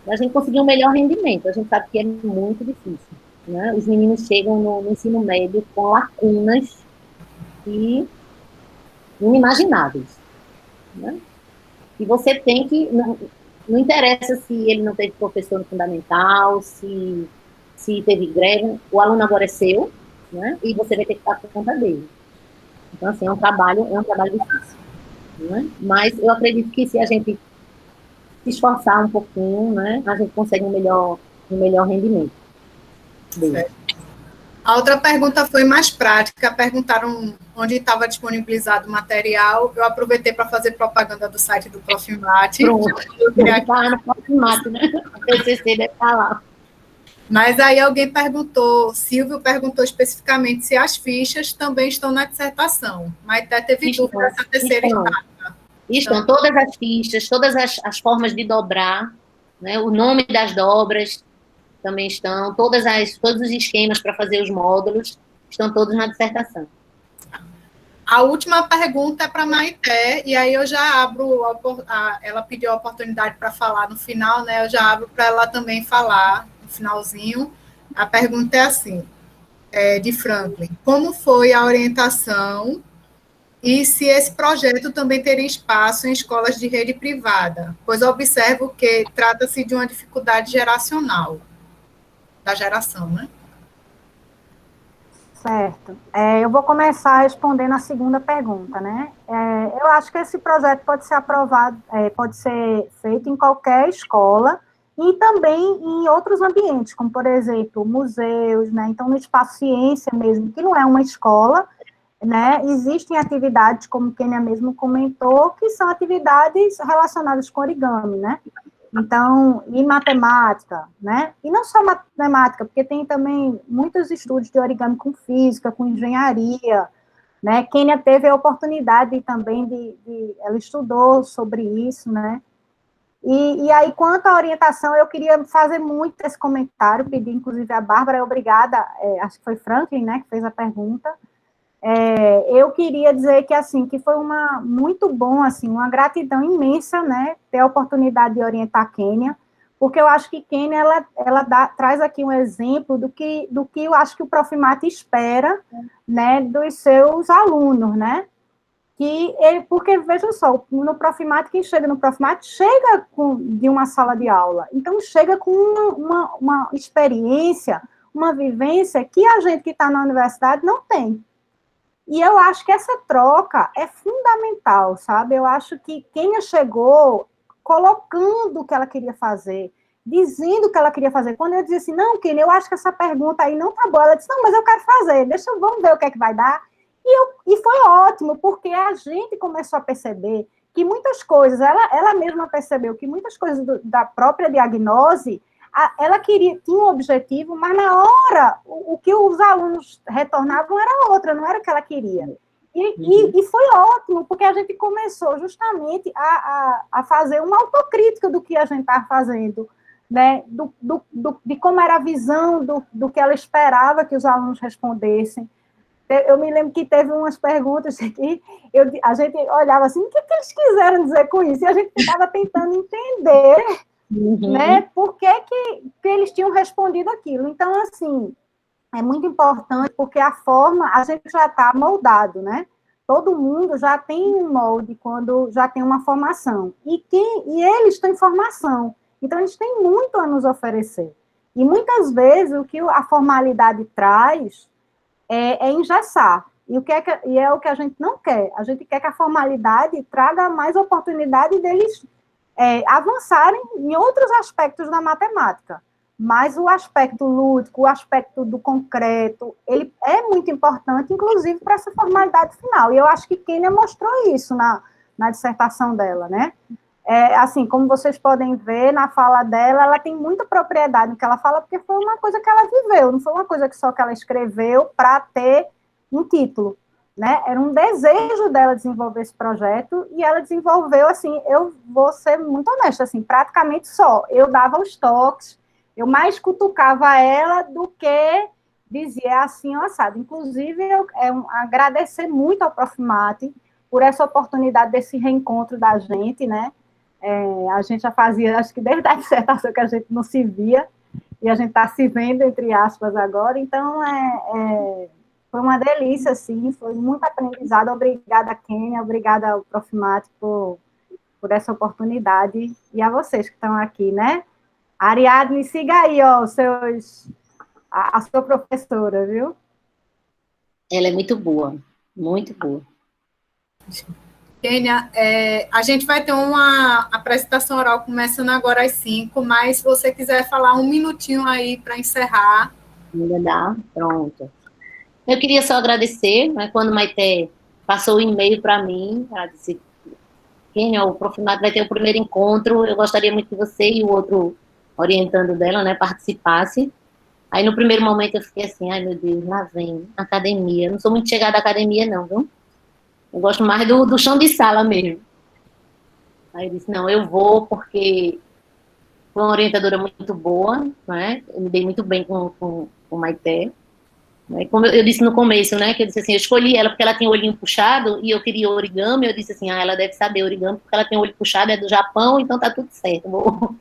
a gente conseguir um melhor rendimento. A gente sabe que é muito difícil, né? Os meninos chegam no ensino médio com lacunas inimagináveis, né? E você tem que... Não interessa se ele não teve professor no fundamental, se teve greve, o aluno agora é seu, né? E você vai ter que estar por conta dele. Então, assim, é um trabalho difícil, né? Mas eu acredito que se a gente se esforçar um pouquinho, né, a gente consegue um melhor rendimento dele. A outra pergunta foi mais prática, perguntaram onde estava disponibilizado o material, eu aproveitei para fazer propaganda do site do Profimate. Pronto, está no Profimate, né? O TCC deve estar lá. Mas aí alguém perguntou, Silvio perguntou especificamente se as fichas também estão na dissertação, mas até teve dúvida dessa terceira etapa. Estão todas as fichas, todas as formas de dobrar, né? O nome das dobras também estão, todos os esquemas para fazer os módulos estão todos na dissertação. A última pergunta é para a Maité, e aí eu já abro, ela pediu a oportunidade para falar no final, né? Eu já abro para ela também falar no finalzinho. A pergunta é assim, de Franklin: como foi a orientação e se esse projeto também teria espaço em escolas de rede privada? Pois observo que trata-se de uma dificuldade geracional, da geração, né? Certo. Eu vou começar respondendo a segunda pergunta, né? Eu acho que esse projeto pode ser aprovado, pode ser feito em qualquer escola e também em outros ambientes, como, por exemplo, museus, né? Então, no Espaço Ciência mesmo, que não é uma escola, né? Existem atividades, como Kênia mesmo comentou, que são atividades relacionadas com origami, né? Então, e matemática, né? E não só matemática, porque tem também muitos estudos de origami com física, com engenharia, né? Kênia teve a oportunidade também ela estudou sobre isso, né? E aí, quanto à orientação, eu queria fazer muito esse comentário, pedir, inclusive, a Bárbara, obrigada, acho que foi Franklin, né, que fez a pergunta. Eu queria dizer que, assim, que foi muito bom, assim, uma gratidão imensa, né, ter a oportunidade de orientar a Kênia, porque eu acho que Kênia, ela traz aqui um exemplo do que eu acho que o Profimate espera, né, dos seus alunos, né, porque, veja só, no Profimate, quem chega no Profimate chega de uma sala de aula, então chega com uma experiência, uma vivência que a gente que está na universidade não tem. E eu acho que essa troca é fundamental, sabe? Eu acho que Kênia chegou colocando o que ela queria fazer, dizendo o que ela queria fazer. Quando eu dizia assim, não, Kênia, eu acho que essa pergunta aí não tá boa, ela disse, não, mas eu quero fazer, vamos ver o que é que vai dar. E foi ótimo, porque a gente começou a perceber que muitas coisas, ela mesma percebeu que muitas coisas da própria diagnose, ela tinha um objetivo, mas na hora, o que os alunos retornavam era outra, não era o que ela queria. E foi ótimo, porque a gente começou justamente a fazer uma autocrítica do que a gente estava fazendo, né? De como era a visão do que ela esperava que os alunos respondessem. Eu me lembro que teve umas perguntas que a gente olhava assim, o que eles quiseram dizer com isso? E a gente estava tentando entender, né, por que eles tinham respondido aquilo. Então, assim, é muito importante, porque a forma, a gente já está moldado, né? Todo mundo já tem um molde quando já tem uma formação. E eles têm formação. Então, eles têm muito a nos oferecer. E, muitas vezes, o que a formalidade traz é engessar. E é o que a gente não quer. A gente quer que a formalidade traga mais oportunidade deles avançarem em outros aspectos da matemática. Mas o aspecto lúdico, o aspecto do concreto, ele é muito importante, inclusive, para essa formalidade final. E eu acho que Kênia mostrou isso na dissertação dela, né? Assim, como vocês podem ver na fala dela, ela tem muita propriedade no que ela fala, porque foi uma coisa que ela viveu, não foi uma coisa que ela escreveu para ter um título, né? Era um desejo dela desenvolver esse projeto, e ela desenvolveu, assim, eu vou ser muito honesta, assim, praticamente só. Eu dava os toques, eu mais cutucava ela do que dizia assim, assado. Inclusive, agradecer muito ao Profimate por essa oportunidade desse reencontro da gente, né? A gente já fazia, acho que desde a dissertação que a gente não se via, e a gente está se vendo, entre aspas, agora, então foi uma delícia, assim, foi muito aprendizado. Obrigada, Kênia, obrigada ao Profimate por essa oportunidade, e a vocês que estão aqui, né? Ariadne, siga aí, ó, a sua professora, viu? Ela é muito boa, muito boa. Kênia, a gente vai ter uma apresentação oral começando agora às 5, mas se você quiser falar um minutinho aí para encerrar. Ainda dá? Pronto. Eu queria só agradecer, né, quando Maite passou o e-mail para mim, ela disse, Kênia, o Profimato vai ter o primeiro encontro, eu gostaria muito que você e o outro orientando dela, né, participasse. Aí, no primeiro momento, eu fiquei assim, ai, meu Deus, lá vem, academia. Eu não sou muito chegada à academia, não, viu? Eu gosto mais do chão de sala mesmo. Aí eu disse, não, eu vou, porque foi uma orientadora muito boa, né? Eu me dei muito bem com Maite. Né? Como eu disse no começo, né? Que eu disse assim, eu escolhi ela porque ela tinha o olhinho puxado e eu queria origami. Eu disse assim, ela deve saber origami porque ela tem o olho puxado, é do Japão, então tá tudo certo.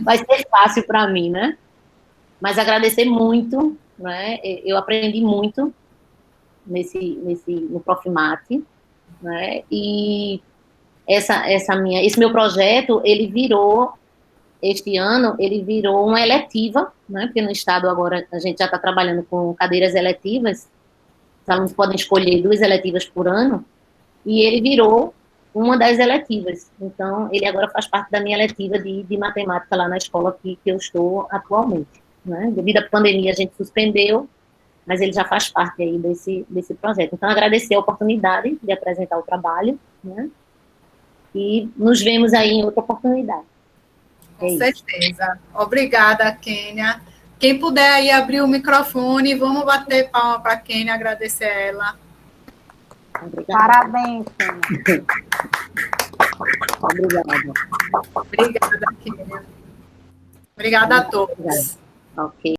Vai ser fácil para mim, né? Mas agradecer muito, né? Eu aprendi muito no Profimate, né? E esse meu projeto, este ano, ele virou uma eletiva, né? Porque no estado agora a gente já está trabalhando com cadeiras eletivas, os alunos podem escolher 2 eletivas por ano, e ele virou uma das eletivas. Então, ele agora faz parte da minha eletiva de matemática lá na escola que eu estou atualmente, né? Devido à pandemia, a gente suspendeu, mas ele já faz parte aí desse projeto. Então, agradecer a oportunidade de apresentar o trabalho, né? E nos vemos aí em outra oportunidade. Com certeza. Obrigada, Kênia. Quem puder aí abrir o microfone, vamos bater palma para a Kênia, agradecer a ela. Obrigada. Parabéns, Kênia. Obrigada. Obrigada, Kênia. Obrigada a todos. Ok.